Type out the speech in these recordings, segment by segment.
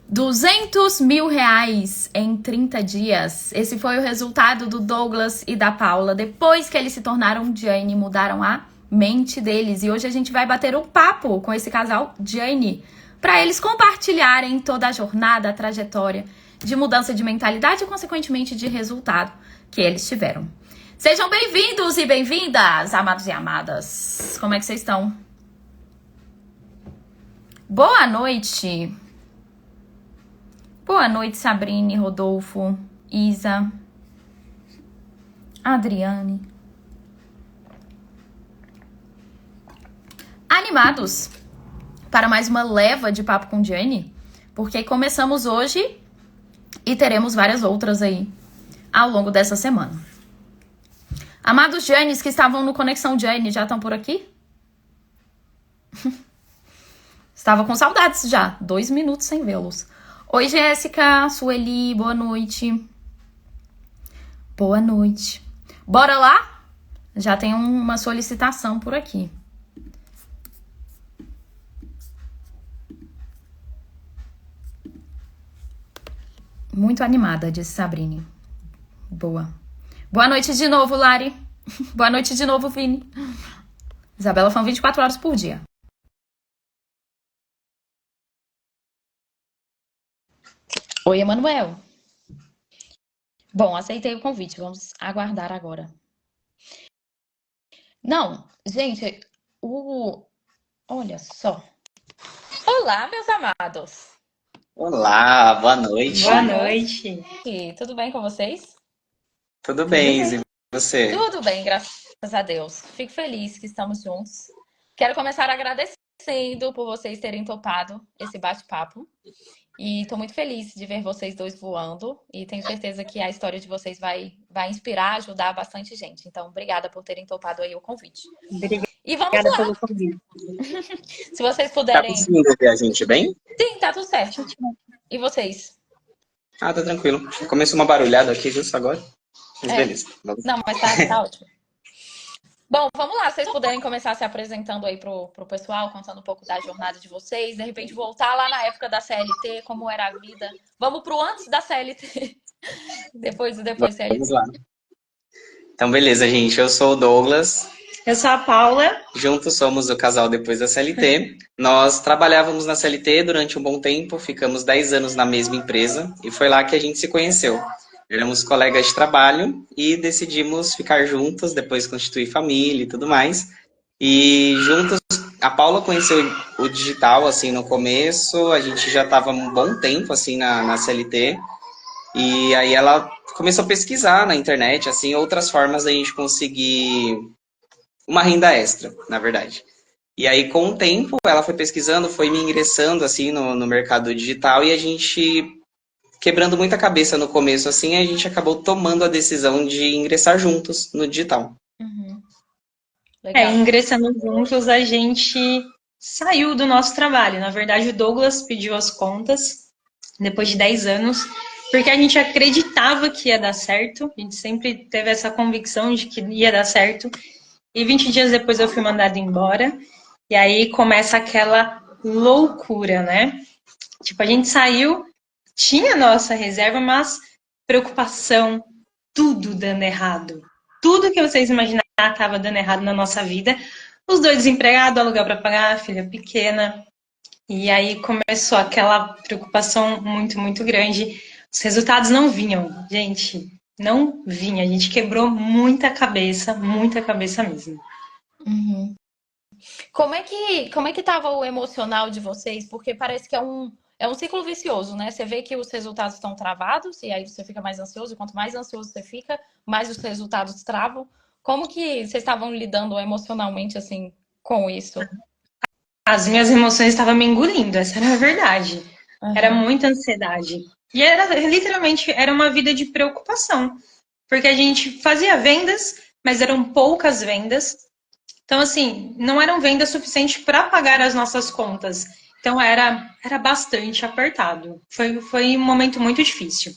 R$ 200.000 em 30 dias. Esse foi o resultado do Douglas e da Paula. Depois que eles se tornaram Jane, mudaram a mente deles. E hoje a gente vai bater um papo com esse casal Jane, para eles compartilharem toda a jornada, a trajetória de mudança de mentalidade e, consequentemente, de resultado que eles tiveram. Sejam bem-vindos e bem-vindas, amados e amadas. Como é que vocês estão? Boa noite. Boa noite, Sabrine, Rodolfo, Isa, Adriane. Animados para mais uma leva de papo com Jane? Porque começamos hoje e teremos várias outras aí ao longo dessa semana. Amados Janes que estavam no Conexão Jane, já estão por aqui? Estava com saudades já, 2 minutos sem vê-los. Oi, Jéssica, Sueli, boa noite. Boa noite. Bora lá? Já tem uma solicitação por aqui. Muito animada, disse Sabrine. Boa. Boa noite de novo, Lari. Boa noite de novo, Vini. Isabela Fan 24 horas por dia. Oi, Emanuel. Bom, aceitei o convite. Vamos aguardar agora. Não, gente, olha só. Olá, meus amados. Olá, boa noite. Boa noite. E tudo bem com vocês? Tudo bem, e você? Tudo bem, graças a Deus. Fico feliz que estamos juntos. Quero começar agradecendo por vocês terem topado esse bate-papo. E estou muito feliz de ver vocês dois voando. E tenho certeza que a história de vocês vai inspirar, ajudar bastante gente. Então, obrigada por terem topado aí o convite. E vamos lá. Pelo convite. Se vocês Tá puderem... conseguindo ver a gente bem? Sim, tá tudo certo. E vocês? Ah, tá tranquilo. Começou uma barulhada aqui justo agora. Mas beleza. Não, mas tá ótimo. Bom, vamos lá, se vocês puderem começar se apresentando aí pro pessoal, contando um pouco da jornada de vocês, de repente voltar lá na época da CLT, como era a vida. Vamos pro antes da CLT, depois CLT. Vamos lá. Então, beleza, gente. Eu sou o Douglas. Eu sou a Paula. Juntos somos o casal depois da CLT. Nós trabalhávamos na CLT durante um bom tempo, ficamos 10 anos na mesma empresa e foi lá que a gente se conheceu. Éramos colegas de trabalho e decidimos ficar juntos, depois constituir família e tudo mais. E juntos, a Paula conheceu o digital, assim, no começo, a gente já estava um bom tempo, assim, na CLT. E aí ela começou a pesquisar na internet, assim, outras formas da gente conseguir uma renda extra, na verdade. E aí, com o tempo, ela foi pesquisando, foi me ingressando, assim, no mercado digital e a gente... quebrando muita cabeça no começo, assim, a gente acabou tomando a decisão de ingressar juntos no digital. Legal. Ingressando juntos, a gente saiu do nosso trabalho. Na verdade, o Douglas pediu as contas, depois de 10 anos, porque a gente acreditava que ia dar certo. A gente sempre teve essa convicção de que ia dar certo. E 20 dias depois eu fui mandada embora. E aí começa aquela loucura, né? Tipo, a gente saiu... tinha nossa reserva, mas preocupação, tudo dando errado. Tudo que vocês imaginaram estava dando errado na nossa vida. Os dois desempregados, aluguel para pagar, filha pequena. E aí começou aquela preocupação muito, muito grande. Os resultados não vinham, gente. Não vinha. A gente quebrou muita cabeça mesmo. Uhum. Como é que tava o emocional de vocês? Porque parece que é um ciclo vicioso, né? Você vê que os resultados estão travados e aí você fica mais ansioso. E quanto mais ansioso você fica, mais os resultados travam. Como que vocês estavam lidando emocionalmente, assim, com isso? As minhas emoções estavam me engolindo, essa era a verdade. Uhum. Era muita ansiedade. E literalmente, era uma vida de preocupação. Porque a gente fazia vendas, mas eram poucas vendas. Então, assim, não eram vendas suficientes para pagar as nossas contas. Então, era bastante apertado. Foi um momento muito difícil.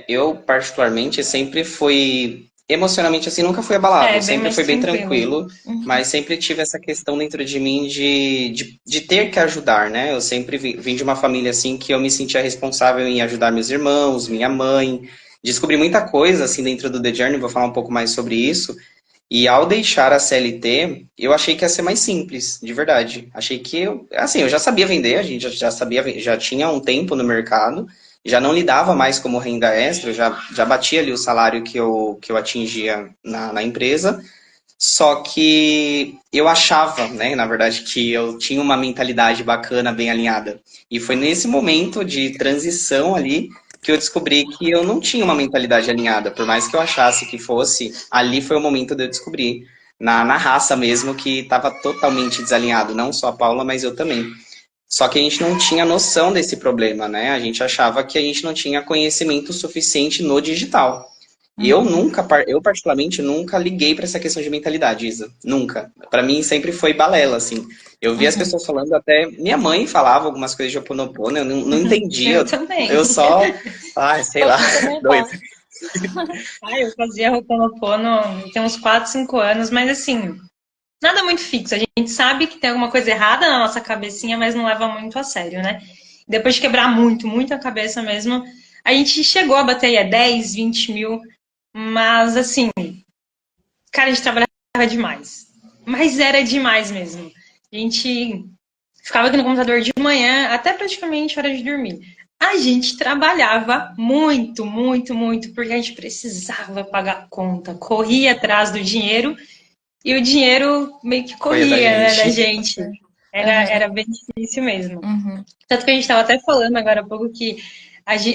Eu, particularmente, sempre fui emocionalmente assim nunca fui abalado, Bem sempre mais fui bem tranquilo. tranquilo, mas sempre tive essa questão dentro de mim de ter que ajudar, né? Eu sempre vim de uma família assim que eu me sentia responsável em ajudar meus irmãos, minha mãe. Descobri muita coisa assim dentro do The Journey, vou falar um pouco mais sobre isso. E ao deixar a CLT, eu achei que ia ser mais simples, de verdade. Achei que assim, eu já sabia vender, a gente já sabia, já tinha um tempo no mercado, já não lidava mais como renda extra, eu já batia ali o salário que eu atingia na empresa. Só que eu achava, né, na verdade, que eu tinha uma mentalidade bacana, bem alinhada. E foi nesse momento de transição ali que eu descobri que eu não tinha uma mentalidade alinhada. Por mais que eu achasse que fosse, ali foi o momento de eu descobrir, na raça mesmo, que estava totalmente desalinhado. Não só a Paula, mas eu também. Só que a gente não tinha noção desse problema, né? A gente achava que a gente não tinha conhecimento suficiente no digital. E eu particularmente nunca liguei para essa questão de mentalidade, Isa. Nunca. Para mim sempre foi balela, assim. Eu vi as Uhum. pessoas falando, até minha mãe falava algumas coisas de Ho'oponopono, eu não entendia. Eu também. Eu só, sei Eu lá, também doido. faço. Eu fazia Ho'oponopono tem uns 4, 5 anos, mas assim, nada muito fixo. A gente sabe que tem alguma coisa errada na nossa cabecinha, mas não leva muito a sério, né? Depois de quebrar muito a cabeça mesmo, a gente chegou a bater 10, 20 mil, mas assim, cara, a gente trabalhava demais. Mas era demais mesmo. A gente ficava aqui no computador de manhã até praticamente hora de dormir. A gente trabalhava muito, porque a gente precisava pagar conta, corria atrás do dinheiro e o dinheiro meio que Foi da corria, né, da gente. gente. Era bem difícil mesmo. Uhum. Tanto que a gente estava até falando agora há pouco que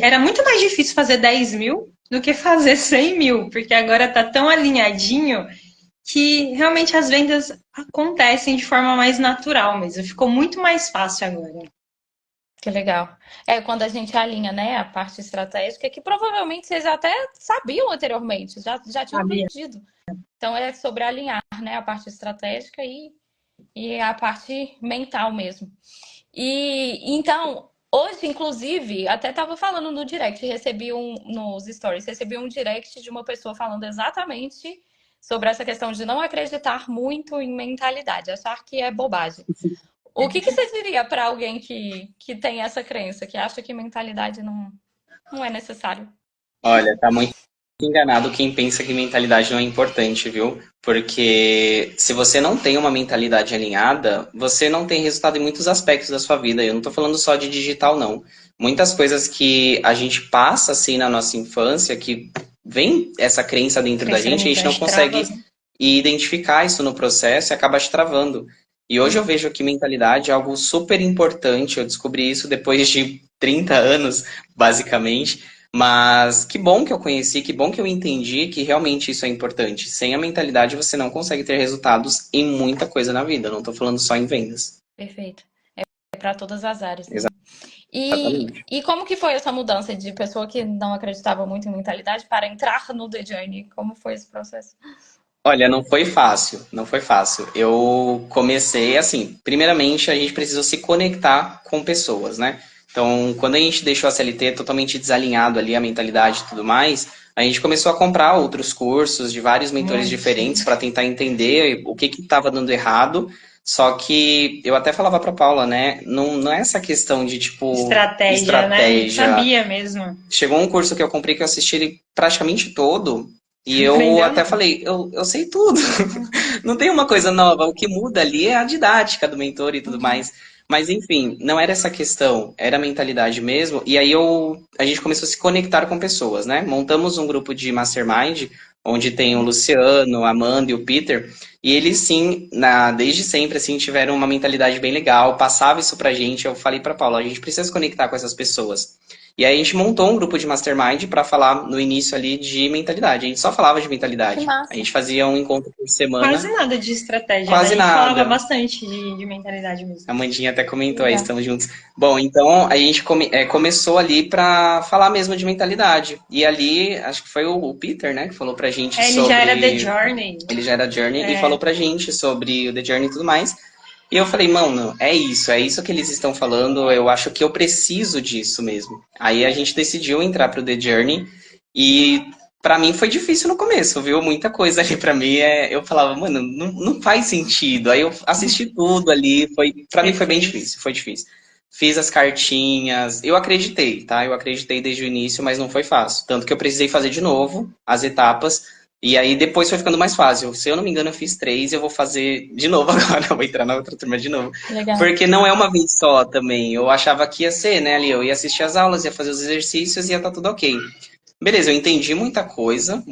era muito mais difícil fazer 10 mil do que fazer 100 mil, porque agora tá tão alinhadinho que realmente as vendas acontecem de forma mais natural mesmo. Ficou muito mais fácil agora. Que legal. É quando a gente alinha, né, a parte estratégica, que provavelmente vocês até sabiam anteriormente, já tinham Sabia? aprendido. Então é sobre alinhar, né, a parte estratégica e a parte mental mesmo. E então, hoje, inclusive, até estava falando no direct, recebi nos stories, recebi um direct de uma pessoa falando exatamente sobre essa questão de não acreditar muito em mentalidade, achar que é bobagem. O que você diria para alguém que tem essa crença, que acha que mentalidade não é necessário? Olha, tá muito enganado quem pensa que mentalidade não é importante, viu? Porque se você não tem uma mentalidade alinhada, você não tem resultado em muitos aspectos da sua vida. Eu não tô falando só de digital, não. Muitas coisas que a gente passa assim na nossa infância, que vem essa crença dentro da gente, a gente não consegue identificar isso no processo e acaba te travando. E hoje eu vejo que mentalidade é algo super importante. Eu descobri isso depois de 30 anos, basicamente. Mas que bom que eu conheci, que bom que eu entendi que realmente isso é importante. Sem a mentalidade você não consegue ter resultados em muita coisa na vida. Eu não estou falando só em vendas. Perfeito. É para todas as áreas, né? Exatamente. E como que foi essa mudança de pessoa que não acreditava muito em mentalidade para entrar no The Journey? Como foi esse processo? Olha, não foi fácil, não foi fácil. Eu comecei assim, primeiramente a gente precisou se conectar com pessoas, né? Então, quando a gente deixou a CLT totalmente desalinhado ali, a mentalidade e tudo mais, a gente começou a comprar outros cursos de vários mentores diferentes para tentar entender o que estava dando errado. Só que eu até falava para Paula, né? Não é essa questão de tipo Estratégia, né? A gente sabia mesmo. Chegou um curso que eu comprei que eu assisti ele praticamente todo. E eu Aprendeu, até não? falei, eu sei tudo. Não tem uma coisa nova. O que muda ali é a didática do mentor e tudo mais. Mas enfim, não era essa questão, era a mentalidade mesmo. E aí a gente começou a se conectar com pessoas, né? Montamos um grupo de mastermind, onde tem o Luciano, a Amanda e o Peter. E eles sim, desde sempre, assim, tiveram uma mentalidade bem legal, passava isso pra gente. Eu falei pra Paula, a gente precisa se conectar com essas pessoas. E aí a gente montou um grupo de mastermind para falar no início ali de mentalidade. A gente só falava de Que mentalidade. A massa. gente fazia um encontro por semana. Quase nada de estratégia, Quase né? A gente falava nada. bastante de mentalidade mesmo. A Mandinha até comentou aí, Legal. estamos juntos. Bom, então a gente começou ali para falar mesmo de mentalidade. E ali, acho que foi o Peter, né, que falou pra gente Ele sobre. já era The Journey. Ele já era Journey e falou pra gente sobre o The Journey e tudo mais. E eu falei, mano, é isso que eles estão falando, eu acho que eu preciso disso mesmo. Aí a gente decidiu entrar pro The Journey e Pra mim foi difícil no começo, viu? Muita coisa ali pra mim eu falava, mano, não faz sentido. Aí eu assisti tudo ali, para mim foi bem Perfeito. difícil, foi difícil. Fiz as cartinhas, eu acreditei, tá? Eu acreditei desde o início, mas não foi fácil. Tanto que eu precisei fazer de novo as etapas, e aí depois foi ficando mais fácil. Se eu não me engano, eu fiz 3, eu vou fazer de novo agora, eu vou entrar na outra turma de novo. Legal. Porque não é uma vez só também. Eu achava que ia ser, né? Ali eu ia assistir as aulas, ia fazer os exercícios e ia estar tudo ok. Beleza, eu entendi muita coisa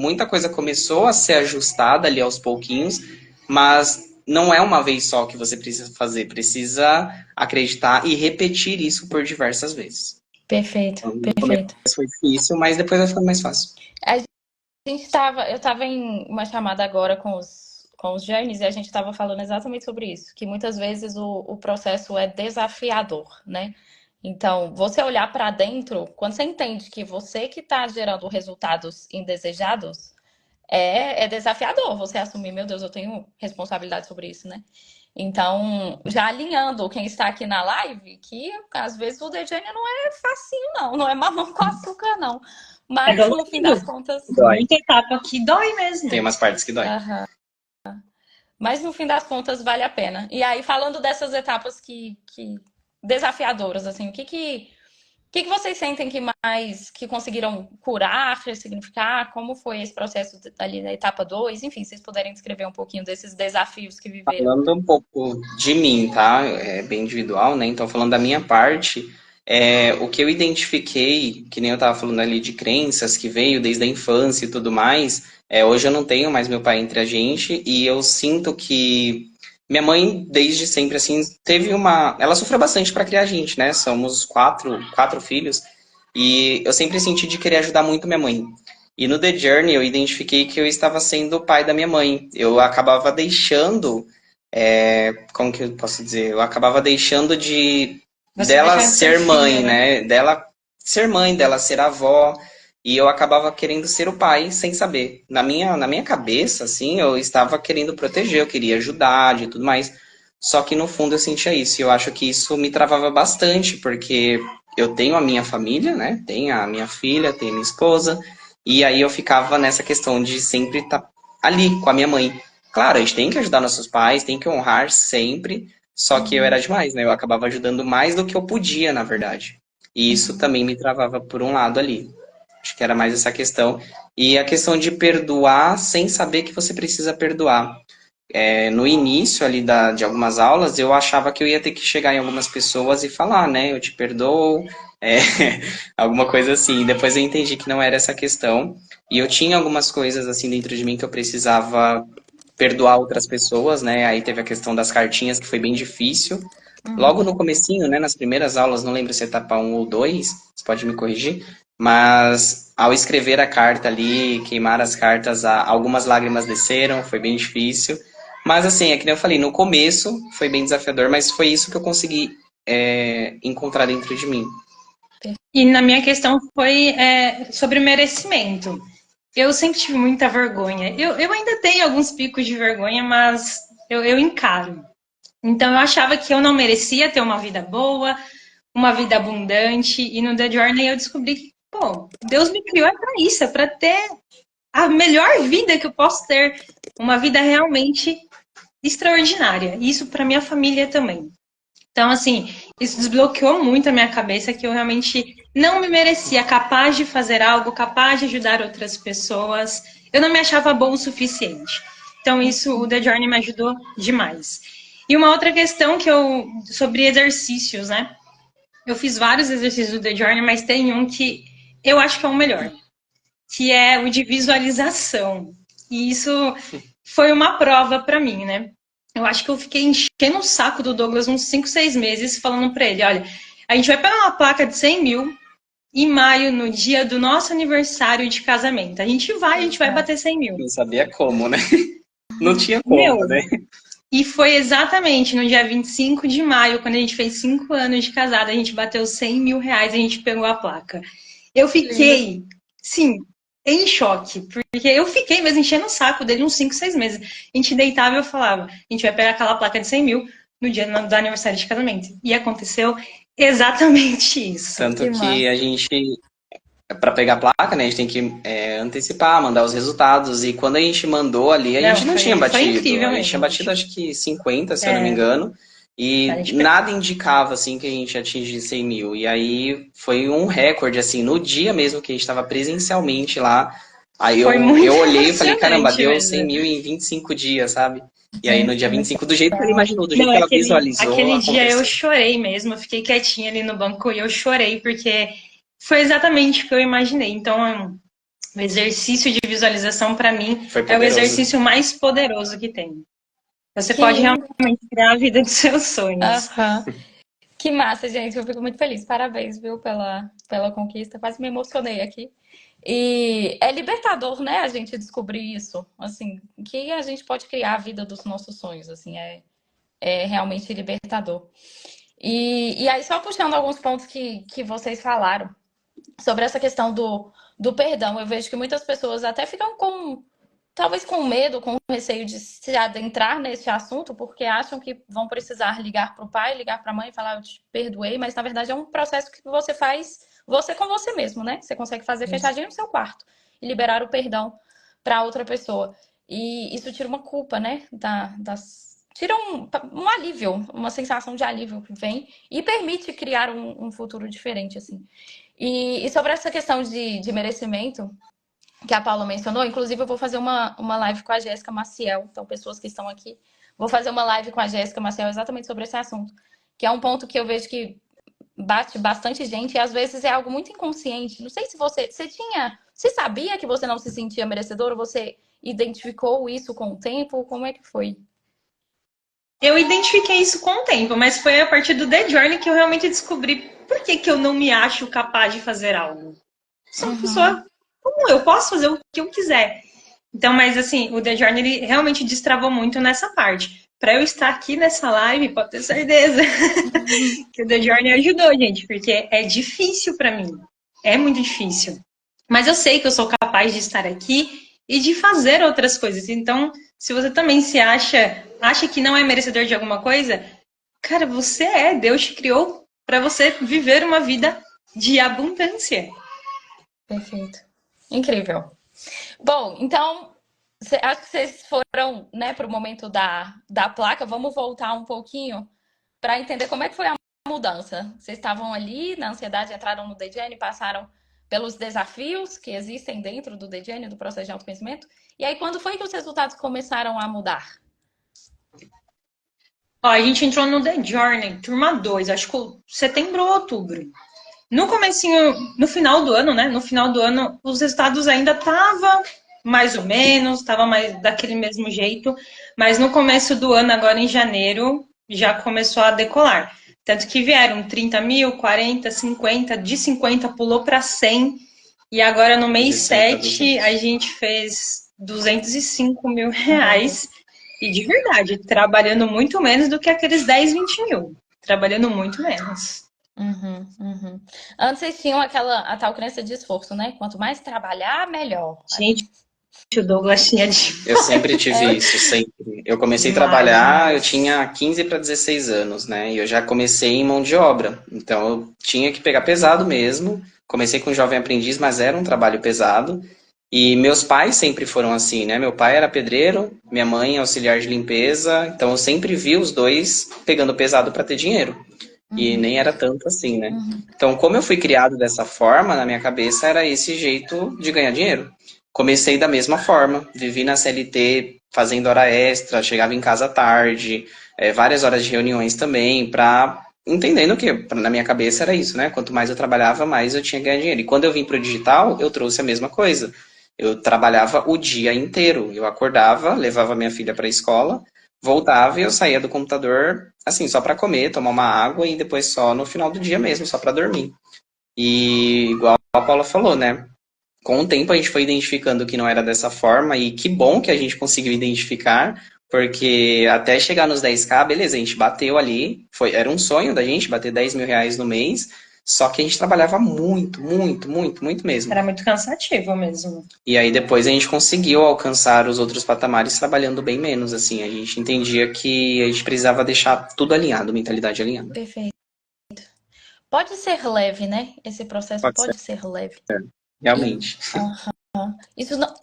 começou a ser ajustada ali aos pouquinhos, mas não é uma vez só que você precisa fazer, precisa acreditar e repetir isso por diversas vezes. Perfeito, Então, no começo perfeito. foi difícil, mas depois vai ficando mais fácil. Eu estava em uma chamada agora com os Janes e a gente estava falando exatamente sobre isso, que muitas vezes o processo é desafiador, né? Então, você olhar para dentro, quando você entende que você que está gerando resultados indesejados, é desafiador você assumir, meu Deus, eu tenho responsabilidade sobre isso, né? Então, já alinhando quem está aqui na live, que às vezes o Dejane não é facinho, não é mamão com açúcar, não. É Mas no fim das dolorido. contas, Dói. Muita etapa que dói mesmo. Tem umas partes que dói. aham. Mas no fim das contas vale a pena. E aí, falando dessas etapas que desafiadoras, assim, o que vocês sentem que conseguiram curar, ressignificar? Como foi esse processo ali na etapa 2? Enfim, vocês puderem descrever um pouquinho desses desafios que viveram. Falando um pouco de mim, tá? É bem individual, né? Então, falando da minha parte, o que eu identifiquei, que nem eu tava falando ali de crenças que veio desde a infância e tudo mais, hoje eu não tenho mais meu pai entre a gente e eu sinto que minha mãe, desde sempre, assim, teve uma. Ela sofreu bastante para criar a gente, né? Somos quatro filhos e eu sempre senti de querer ajudar muito minha mãe. E no The Journey eu identifiquei que eu estava sendo o pai da minha mãe. Eu acabava deixando como que eu posso dizer? Eu acabava deixando de Você dela deixar de ser ser mãe, filha, né? né? Dela ser mãe, dela ser avó, e eu acabava querendo ser o pai sem saber. Na minha cabeça, assim, eu estava querendo proteger, eu queria ajudar e tudo mais. Só que no fundo eu sentia isso, e eu acho que isso me travava bastante, porque eu tenho a minha família, né? Tenho a minha filha, tenho a minha esposa, e aí eu ficava nessa questão de sempre estar ali com a minha mãe. Claro, a gente tem que ajudar nossos pais, tem que honrar sempre, só que eu era demais, né? Eu acabava ajudando mais do que eu podia, na verdade. E isso também me travava por um lado ali. Acho que era mais essa questão. E a questão de perdoar sem saber que você precisa perdoar. No início ali de algumas aulas, eu achava que eu ia ter que chegar em algumas pessoas e falar, né? Eu te perdoo, é, alguma coisa assim. Depois eu entendi que não era essa questão. E eu tinha algumas coisas assim dentro de mim que eu precisava perdoar outras pessoas, né? Aí teve a questão das cartinhas, que foi bem difícil. Logo no comecinho, né, nas primeiras aulas, não lembro se é etapa 1 ou 2, você pode me corrigir, mas ao escrever a carta ali, queimar as cartas, algumas lágrimas desceram, foi bem difícil. Mas assim, é que nem eu falei, no começo foi bem desafiador, mas foi isso que eu consegui encontrar dentro de mim. E na minha questão foi sobre merecimento. Eu sempre tive muita vergonha. Eu ainda tenho alguns picos de vergonha, mas eu encaro. Então eu achava que eu não merecia ter uma vida boa, uma vida abundante. E no The Journey eu descobri que, pô, Deus me criou para isso, é para ter a melhor vida que eu posso ter. Uma vida realmente extraordinária. Isso para minha família também. Então, assim, isso desbloqueou muito a minha cabeça que eu realmente não me merecia capaz de fazer algo, capaz de ajudar outras pessoas. Eu não me achava bom o suficiente. Então, isso, o The Journey me ajudou demais. E uma outra questão sobre exercícios, né? Eu fiz vários exercícios do The Journey, mas tem um que eu acho que é o melhor, que é o de visualização. E isso foi uma prova para mim, né? Eu acho que eu fiquei enchendo o saco do Douglas uns 5, 6 meses, falando para ele, olha, a gente vai pegar uma placa de 100 mil em maio, no dia do nosso aniversário de casamento. A gente vai bater 100 mil. Não sabia como, né? Não tinha Meu, como, né? e foi exatamente no dia 25 de maio, quando a gente fez 5 anos de casada, a gente bateu 100 mil reais, a gente pegou a placa. Eu fiquei, sim, em choque, porque eu fiquei mesmo enchendo o saco dele uns 5, 6 meses. A gente deitava e eu falava, a gente vai pegar aquela placa de 100 mil no dia do aniversário de casamento. E aconteceu exatamente isso. Tanto Que que massa. a gente para pegar a placa, né? A gente tem que antecipar, mandar os resultados. E quando a gente mandou ali, a gente não tinha Foi batido. incrível A gente tinha mesmo. batido acho que 50, se eu não me É, engano. a E gente nada indicava, assim, que a gente ia atingir 100 mil. E aí foi um recorde, assim, no dia mesmo que a gente estava presencialmente lá. Aí foi eu muito olhei e falei, caramba, emocionante deu 100 mesmo. mil em 25 dias, sabe? E aí no Gente, dia que muito 25, do jeito que ela legal. imaginou, do jeito Não, que ela visualizou, aquele dia eu aconteceu. chorei mesmo. Eu fiquei quietinha ali no banco e eu chorei, porque foi exatamente o que eu imaginei. Então, o exercício de visualização, para mim, Foi é o poderoso. exercício mais poderoso que tem. Você Que pode lindo. realmente criar a vida dos seus sonhos. Aham. Que massa, gente. Eu fico muito feliz. Parabéns, viu, pela conquista. Quase me emocionei aqui. E é libertador, né, a gente descobrir isso. Assim, que a gente pode criar a vida dos nossos sonhos. Assim, é realmente libertador. E aí, só puxando alguns pontos que vocês falaram sobre essa questão do perdão, eu vejo que muitas pessoas até ficam talvez com medo, com receio de se adentrar nesse assunto, porque acham que vão precisar ligar para o pai, ligar para a mãe e falar, eu te perdoei, mas na verdade é um processo que você faz você com você mesmo, né? Você consegue fazer fechadinho no seu quarto e liberar o perdão para outra pessoa. E isso tira uma culpa, né? Tira um alívio, uma sensação de alívio que vem e permite criar um futuro diferente, assim. E sobre essa questão de merecimento, que a Paula mencionou, inclusive eu vou fazer uma live com a Jéssica Maciel, então pessoas que estão aqui, vou fazer uma live com a Jéssica Maciel exatamente sobre esse assunto, que é um ponto que eu vejo que bate bastante gente e às vezes é algo muito inconsciente. Não sei se você sabia que você não se sentia merecedor, ou você identificou isso com o tempo, como é que foi? Eu identifiquei isso com o tempo, mas foi a partir do The Journey que eu realmente descobri por que eu não me acho capaz de fazer algo. Sou uma Uhum. pessoa comum, eu posso fazer o que eu quiser. Então, mas assim, o The Journey ele realmente destravou muito nessa parte. Para eu estar aqui nessa live, pode ter certeza que o The Journey ajudou, gente, porque é difícil para mim. É muito difícil. Mas eu sei que eu sou capaz de estar aqui e de fazer outras coisas. Então, se você também acha que não é merecedor de alguma coisa, cara, você é. Deus te criou para você viver uma vida de abundância. Perfeito. Incrível. Bom, então, acho que vocês foram, né, para o momento da placa. Vamos voltar um pouquinho para entender como é que foi a mudança. Vocês estavam ali na ansiedade, entraram no DGN, passaram pelos desafios que existem dentro do DGN, do processo de autoconhecimento. E aí, quando foi que os resultados começaram a mudar? Ó, a gente entrou no The Journey, turma 2, acho que setembro ou outubro. No comecinho, no final do ano, né? No final do ano, os resultados ainda estavam mais ou menos, estava mais daquele mesmo jeito, mas no começo do ano, agora em janeiro, já começou a decolar. Tanto que vieram 30 mil, 40, 50, de 50 pulou para 100, e agora no mês De 100 para 7 a 200. gente fez 205 mil reais, e de verdade, trabalhando muito menos do que aqueles 10, 20 mil. Trabalhando muito menos. Uhum, uhum. Antes vocês tinham a tal crença de esforço, né? Quanto mais trabalhar, melhor. Gente, o Douglas tinha Eu sempre tive É. isso, sempre. Eu comecei a demais, trabalhar, eu demais. tinha 15 para 16 anos, né? E eu já comecei em mão de obra. Então eu tinha que pegar pesado mesmo. Comecei com jovem aprendiz, mas era um trabalho pesado. E meus pais sempre foram assim, né? Meu pai era pedreiro, minha mãe auxiliar de limpeza. Então eu sempre vi os dois pegando pesado para ter dinheiro. E Uhum, nem era tanto assim, né? uhum, Então, como eu fui criado dessa forma, na minha cabeça era esse jeito de ganhar dinheiro. Comecei da mesma forma, vivi na CLT fazendo hora extra, chegava em casa tarde, várias horas de reuniões também, para entendendo que na minha cabeça era isso, né? Quanto mais eu trabalhava, mais eu tinha que ganhar dinheiro. E quando eu vim para o digital, eu trouxe a mesma coisa. Eu trabalhava o dia inteiro. Eu acordava, levava minha filha para a escola, voltava e eu saía do computador, assim, só para comer, tomar uma água e depois só no final do dia mesmo, só para dormir. E igual a Paula falou, né? Com o tempo a gente foi identificando que não era dessa forma e que bom que a gente conseguiu identificar, porque até chegar nos 10K, beleza, a gente bateu ali, era um sonho da gente bater 10 mil reais no mês, só que a gente trabalhava muito, muito, muito, muito mesmo. Era muito cansativo mesmo. E aí depois a gente conseguiu alcançar os outros patamares trabalhando bem menos, assim, a gente entendia que a gente precisava deixar tudo alinhado, mentalidade alinhada. perfeito. Pode ser leve, né? Esse processo Pode ser. pode ser leve. realmente.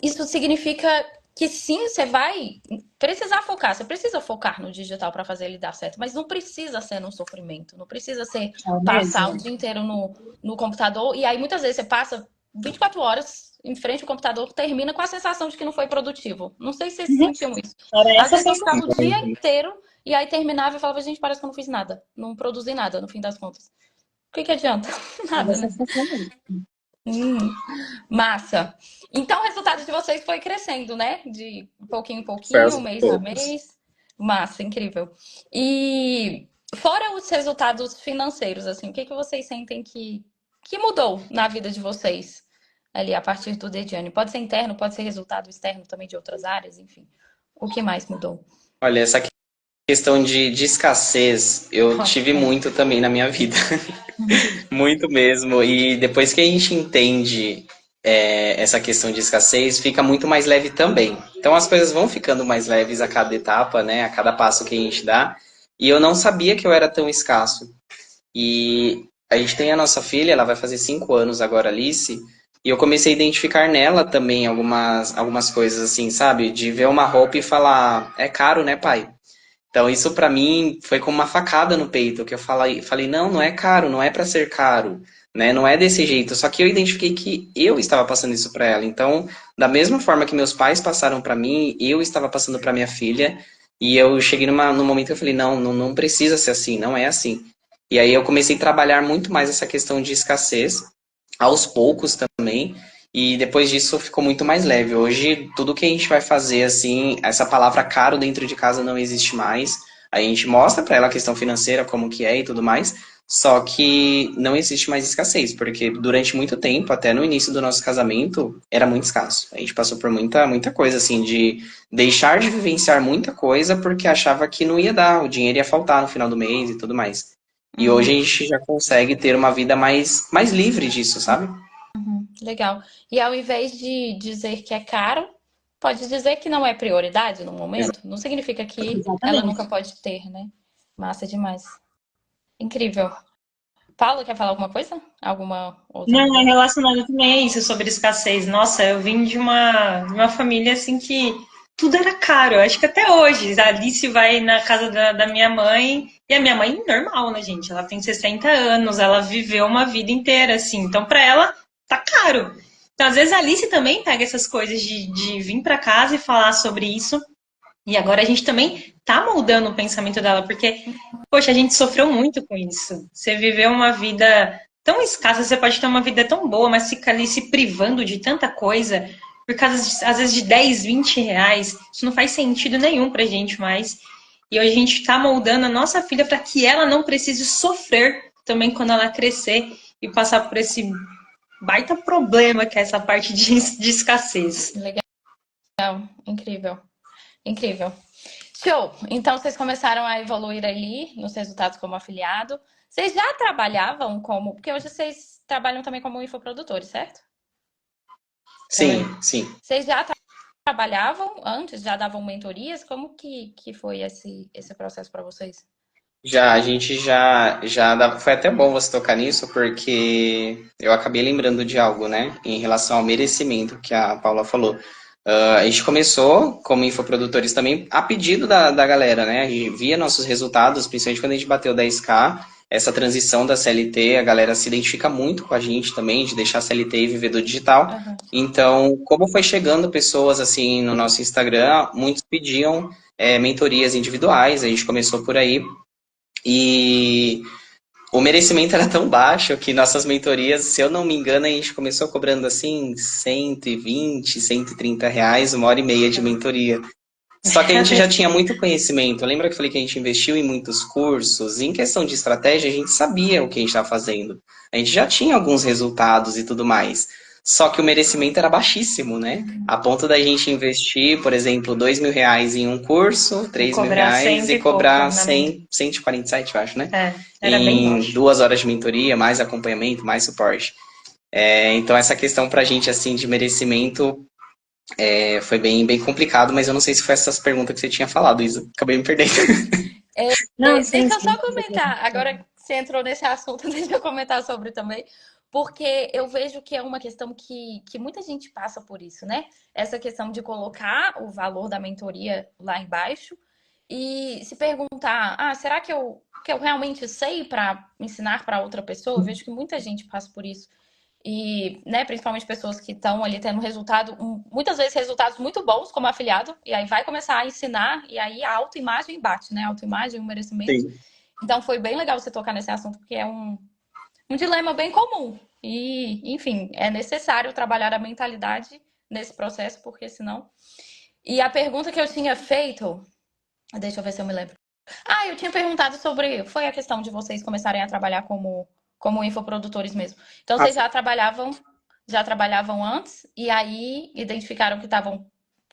Isso significa que sim, você vai precisar focar. Você precisa focar no digital para fazer ele dar certo, mas não precisa ser no sofrimento. Não precisa ser É passar o mesmo. dia inteiro no computador. E aí muitas vezes você passa 24 horas em frente ao computador, termina com a sensação de que não foi produtivo. Não sei se vocês Uhum. sentiam isso. Era Às essa a vezes eu ficava o dia sensação. inteiro e aí terminava e falava, gente, parece que eu não fiz nada. Não produzi nada, no fim das contas. O que adianta? Era Nada, essa né? sensação mesmo. Hum, massa. Então, o resultado de vocês foi crescendo, né? De pouquinho em Foi pouquinho, aos mês a poucos. mês. Massa, incrível. E fora os resultados financeiros, assim, o que que vocês sentem que mudou na vida de vocês ali a partir do Dediane? Pode ser interno, pode ser resultado externo também de outras áreas, enfim. O que mais mudou? Olha, essa questão de escassez, eu tive Nossa. muito também na minha vida. Muito mesmo. E depois que a gente entende essa questão de escassez, fica muito mais leve também. Então as coisas vão ficando mais leves a cada etapa, né? A cada passo que a gente dá. E eu não sabia que eu era tão escasso. E a gente tem a nossa filha, ela vai fazer 5 anos agora, Alice. E eu comecei a identificar nela também algumas coisas assim, sabe? De ver uma roupa e falar, é caro, né, pai? Então isso pra mim foi como uma facada no peito, que eu falei, não, não é caro, não é pra ser caro, né? Não é desse jeito. Só que eu identifiquei que eu estava passando isso pra ela. Então, da mesma forma que meus pais passaram pra mim, eu estava passando pra minha filha. E eu cheguei num momento que eu falei, não, não, não precisa ser assim, não é assim. E aí eu comecei a trabalhar muito mais essa questão de escassez, aos poucos também. E depois disso ficou muito mais leve. Hoje, tudo que a gente vai fazer, assim, essa palavra caro dentro de casa não existe mais. A gente mostra para ela a questão financeira, como que é e tudo mais. Só que não existe mais escassez, porque durante muito tempo, até no início do nosso casamento, era muito escasso. A gente passou por muita coisa, assim, de deixar de vivenciar muita coisa porque achava que não ia dar, o dinheiro ia faltar no final do mês e tudo mais. E hoje a gente já consegue ter uma vida mais livre disso, sabe? Legal. E ao invés de dizer que é caro, pode dizer que não é prioridade no momento. Não significa que ela nunca Exatamente. pode ter, né? Massa demais. Incrível. Paulo, quer falar alguma coisa? Alguma outra Não, é coisa? relacionado também a isso, sobre escassez. Nossa, eu vim de uma família assim que tudo era caro. Eu acho que até hoje. A Alice vai na casa da minha mãe, e a minha mãe, normal, né, gente? Ela tem 60 anos, ela viveu uma vida inteira, assim. Então, pra ela, tá caro. Então, às vezes, a Alice também pega essas coisas de vir pra casa e falar sobre isso. E agora a gente também tá moldando o pensamento dela, porque, poxa, a gente sofreu muito com isso. Você viveu uma vida tão escassa, você pode ter uma vida tão boa, mas fica ali se privando de tanta coisa, por causa, às vezes, de 10, 20 reais. Isso não faz sentido nenhum pra gente mais. E hoje a gente tá moldando a nossa filha para que ela não precise sofrer também quando ela crescer e passar por esse baita problema que é essa parte de escassez. Legal. Incrível. Incrível. Show! Então vocês começaram a evoluir ali nos resultados como afiliado. Vocês já trabalhavam como. Porque hoje vocês trabalham também como infoprodutores, certo? Sim, sim. Vocês já trabalhavam antes? Já davam mentorias? Como que foi esse processo para vocês? Já, a gente foi até bom você tocar nisso, porque eu acabei lembrando de algo, né, em relação ao merecimento que a Paula falou. A gente começou como infoprodutores também a pedido da galera, né? A gente via nossos resultados, principalmente quando a gente bateu 10K, essa transição da CLT, a galera se identifica muito com a gente também, de deixar a CLT e viver do digital. Aham. Então, como foi chegando pessoas assim no nosso Instagram, muitos pediam mentorias individuais, a gente começou por aí. E o merecimento era tão baixo que nossas mentorias, se eu não me engano, a gente começou cobrando assim 120, R$ 130, 1h30 de mentoria. Só que a gente já tinha muito conhecimento. Lembra que eu falei que a gente investiu em muitos cursos? E em questão de estratégia, a gente sabia o que a gente estava fazendo. A gente já tinha alguns resultados e tudo mais. Só que o merecimento era baixíssimo, né? A ponto da gente investir, por exemplo, R$ 2.000 em um curso, E R$ 3.000 cobrar cento e e pouco cobrar na mente. 100, 147, eu acho, né? Era bem Em baixo. 2 horas de mentoria, mais acompanhamento, mais suporte. Então, essa questão pra gente, assim, de merecimento foi bem complicado, mas eu não sei se foi essas perguntas que você tinha falado, Isa. Acabei me perdendo. Não, sim, Deixa eu sim. só comentar. Agora que você entrou nesse assunto, deixa eu comentar sobre também. porque eu vejo que é uma questão que muita gente passa por isso, né? Essa questão de colocar o valor da mentoria lá embaixo e se perguntar, será que eu realmente sei para ensinar para outra pessoa? Eu vejo que muita gente passa por isso. E, né, principalmente pessoas que estão ali tendo resultado, muitas vezes resultados muito bons como afiliado, e aí vai começar a ensinar, e aí a autoimagem bate, né? A autoimagem, o merecimento. Sim. Então foi bem legal você tocar nesse assunto, porque é um dilema bem comum. E, enfim, é necessário trabalhar a mentalidade nesse processo, porque senão. E a pergunta que eu tinha feito, deixa eu ver se eu me lembro. Eu tinha perguntado sobre. Foi a questão de vocês começarem a trabalhar como infoprodutores mesmo. Então, Ah, vocês já trabalhavam antes, e aí identificaram que estavam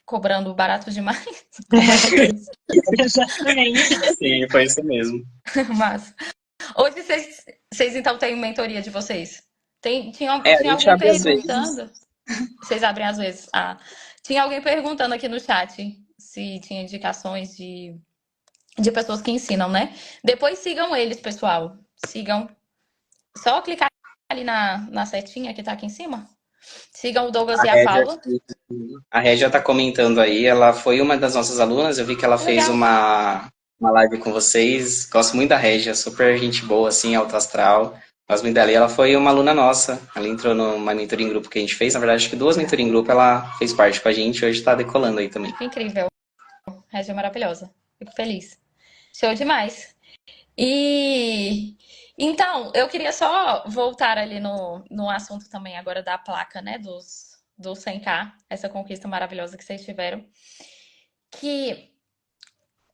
cobrando barato demais. Como é que é isso? Exatamente. sim, foi isso mesmo. Mas hoje vocês então têm mentoria de vocês? A Tinha gente alguém abre às vezes. perguntando. Vocês abrem às vezes. Tinha alguém perguntando aqui no chat se tinha indicações de pessoas que ensinam, né? Depois sigam eles, pessoal. Sigam. Só clicar ali na setinha que tá aqui em cima. Sigam o Douglas A e a Régia, Paula. a Régia tá comentando aí, ela foi uma das nossas alunas, eu vi que ela fez Legal. uma live com vocês. Gosto muito da Régia, super gente boa, assim, alto astral. Gosto muito dela. E ela foi uma aluna nossa. Ela entrou numa mentoria em grupo que a gente fez. Na verdade, acho que 2 mentorias em grupo ela fez parte com a gente. Hoje tá decolando aí também. Que incrível. Regia maravilhosa. Fico feliz. Show demais. E então, eu queria só voltar ali no assunto também agora da placa, né? Dos 100K, essa conquista maravilhosa que vocês tiveram. Que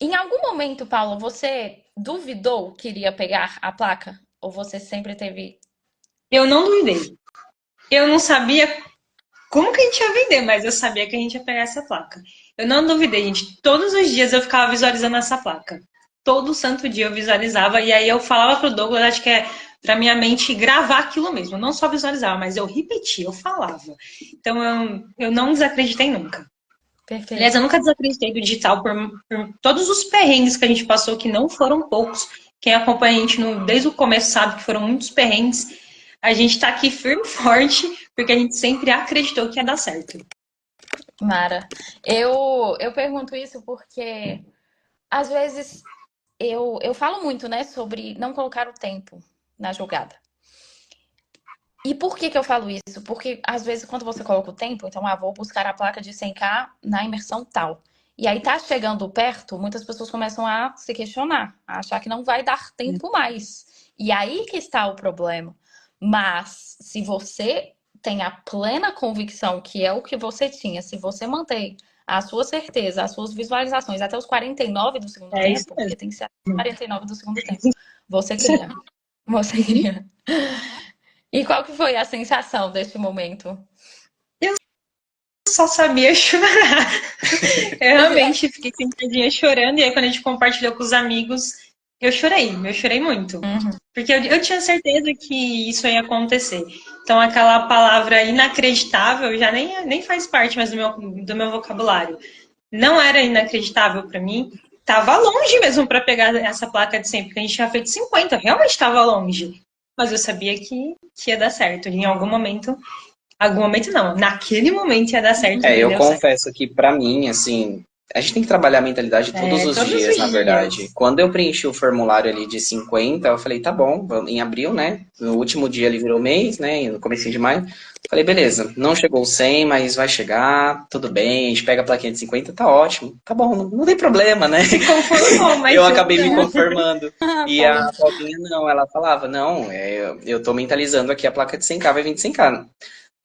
em algum momento, Paula, você duvidou que iria pegar a placa? Ou você sempre teve. Eu não duvidei. Eu não sabia como que a gente ia vender, mas eu sabia que a gente ia pegar essa placa. Eu não duvidei, gente. Todos os dias eu ficava visualizando essa placa. Todo santo dia eu visualizava, e aí eu falava pro Douglas, acho que é pra minha mente gravar aquilo mesmo. Eu não só visualizava, mas eu repetia, eu falava. Então eu não desacreditei nunca. Aliás, Perfeito. eu nunca desacreditei do digital por todos os perrengues que a gente passou, que não foram poucos. Quem acompanha a gente desde o começo sabe que foram muitos perrengues. A gente está aqui firme e forte, porque a gente sempre acreditou que ia dar certo. Mara, eu pergunto isso porque às vezes eu falo muito, né, sobre não colocar o tempo na jogada. E por que eu falo isso? Porque às vezes quando você coloca o tempo, então, vou buscar a placa de 100K na imersão tal. E aí tá chegando perto, muitas pessoas começam a se questionar, a achar que não vai dar tempo mais. E aí que está o problema. Mas se você tem a plena convicção que é o que você tinha, se você mantém a sua certeza, as suas visualizações até os 49 do segundo É isso tempo, porque mesmo. tem que ser 49 do segundo tempo, você cria. Você cria. E qual que foi a sensação deste momento? Eu só sabia chorar. Eu realmente fiquei sentadinha chorando, e aí quando a gente compartilhou com os amigos, eu chorei muito. Porque eu tinha certeza que isso ia acontecer. Então aquela palavra inacreditável já nem faz parte mais do meu vocabulário. Não era inacreditável para mim. Tava longe mesmo para pegar essa placa de 100, porque a gente tinha feito 50, realmente estava longe. Mas eu sabia que ia dar certo. Em algum momento não, naquele momento ia dar certo e Eu deu certo. confesso que pra mim, assim, a gente tem que trabalhar a mentalidade todos os Todos dias, os na dias. verdade. Quando eu preenchi o formulário ali de 50, eu falei, tá bom, em abril, né? No último dia ele virou mês, né? No comecinho de maio. Falei, beleza, não chegou o 100, mas vai chegar, tudo bem, a gente pega a plaquinha de 50, tá ótimo. Tá bom, não tem problema, né? Se conformou, mas Eu acabei me conformando. E a Pois. Paulinha não, ela falava, não, eu tô mentalizando aqui a placa de 100K, vai vir de 100K.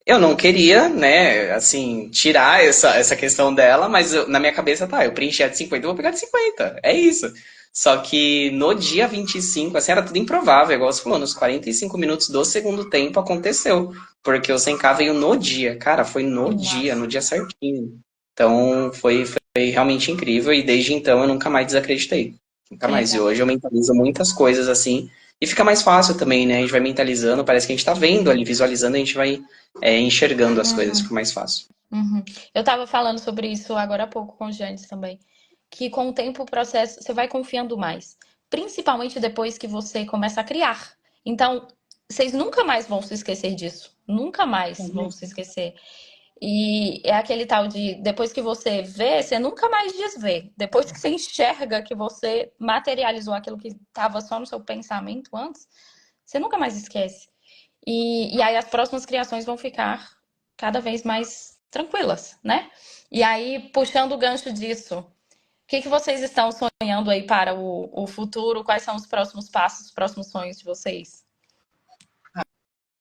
Eu não queria, né, assim, tirar essa questão dela, mas na minha cabeça, tá, eu preenchi a de 50, eu vou pegar de 50. É isso. Só que no dia 25, assim, era tudo improvável, igual você falou, nos 45 minutos do segundo tempo aconteceu. Porque o 100K veio no dia, cara, foi Nossa, no dia certinho. Então, foi realmente incrível e desde então eu nunca mais desacreditei. Nunca que mais. E legal. hoje eu mentalizo muitas coisas assim. E fica mais fácil também, né? A gente vai mentalizando, parece que a gente tá vendo ali, visualizando, a gente vai enxergando as coisas, fica mais fácil. Eu tava falando sobre isso agora há pouco com o Janes também. Que com o tempo o processo, você vai confiando mais. Principalmente depois que você começa a criar. Então, vocês nunca mais vão se esquecer disso. Nunca mais vão se esquecer. E é aquele tal de, depois que você vê, você nunca mais desvê. Depois que você enxerga que você materializou aquilo que estava só no seu pensamento antes, você nunca mais esquece. E aí as próximas criações vão ficar cada vez mais tranquilas, né? E aí, puxando o gancho disso, o que vocês estão sonhando aí para o futuro? Quais são os próximos passos, os próximos sonhos de vocês?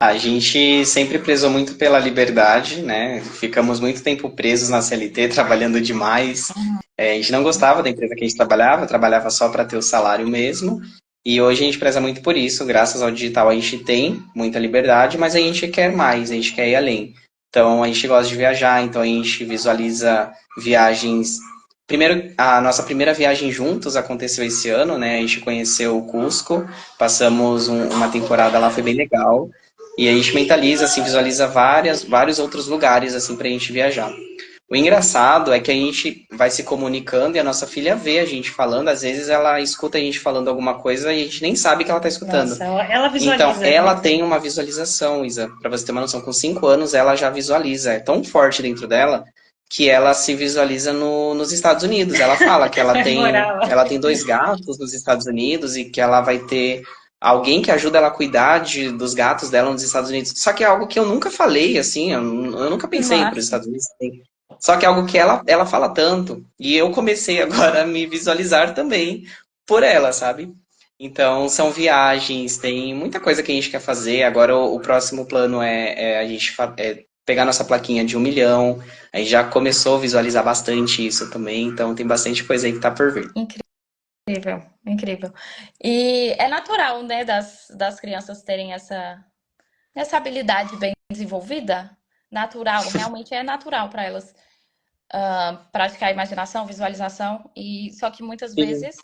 A gente sempre prezou muito pela liberdade, né? Ficamos muito tempo presos na CLT, trabalhando demais. A gente não gostava da empresa que a gente trabalhava só para ter o salário mesmo. E hoje a gente preza muito por isso. Graças ao digital a gente tem muita liberdade, mas a gente quer mais, a gente quer ir além. Então a gente gosta de viajar, então a gente visualiza viagens. Primeiro, a nossa primeira viagem juntos aconteceu esse ano, né? A gente conheceu o Cusco, passamos uma temporada lá, foi bem legal. E a gente mentaliza, assim, visualiza vários outros lugares, assim, pra gente viajar. O engraçado é que a gente vai se comunicando e a nossa filha vê a gente falando. Às vezes ela escuta a gente falando alguma coisa e a gente nem sabe que ela tá escutando. Nossa, ela Então, visualiza. ela tem uma visualização, Isa. Pra você ter uma noção, com 5 anos ela já visualiza. É tão forte dentro dela que ela se visualiza nos Estados Unidos. Ela fala que Moral. ela tem 2 gatos nos Estados Unidos e que ela vai ter alguém que ajuda ela a cuidar dos gatos dela nos Estados Unidos. Só que é algo que eu nunca falei, assim, eu nunca pensei para os Estados Unidos. Só que é algo que ela fala tanto. E eu comecei agora a me visualizar também por ela, sabe? Então, são viagens, tem muita coisa que a gente quer fazer. Agora, o próximo plano é a gente pegar nossa plaquinha de 1 milhão. A gente já começou a visualizar bastante isso também. Então, tem bastante coisa aí que tá por vir. Incrível, incrível. E é natural, né, das crianças terem essa habilidade bem desenvolvida. Natural, realmente é natural para elas praticar a imaginação, visualização. E só que muitas vezes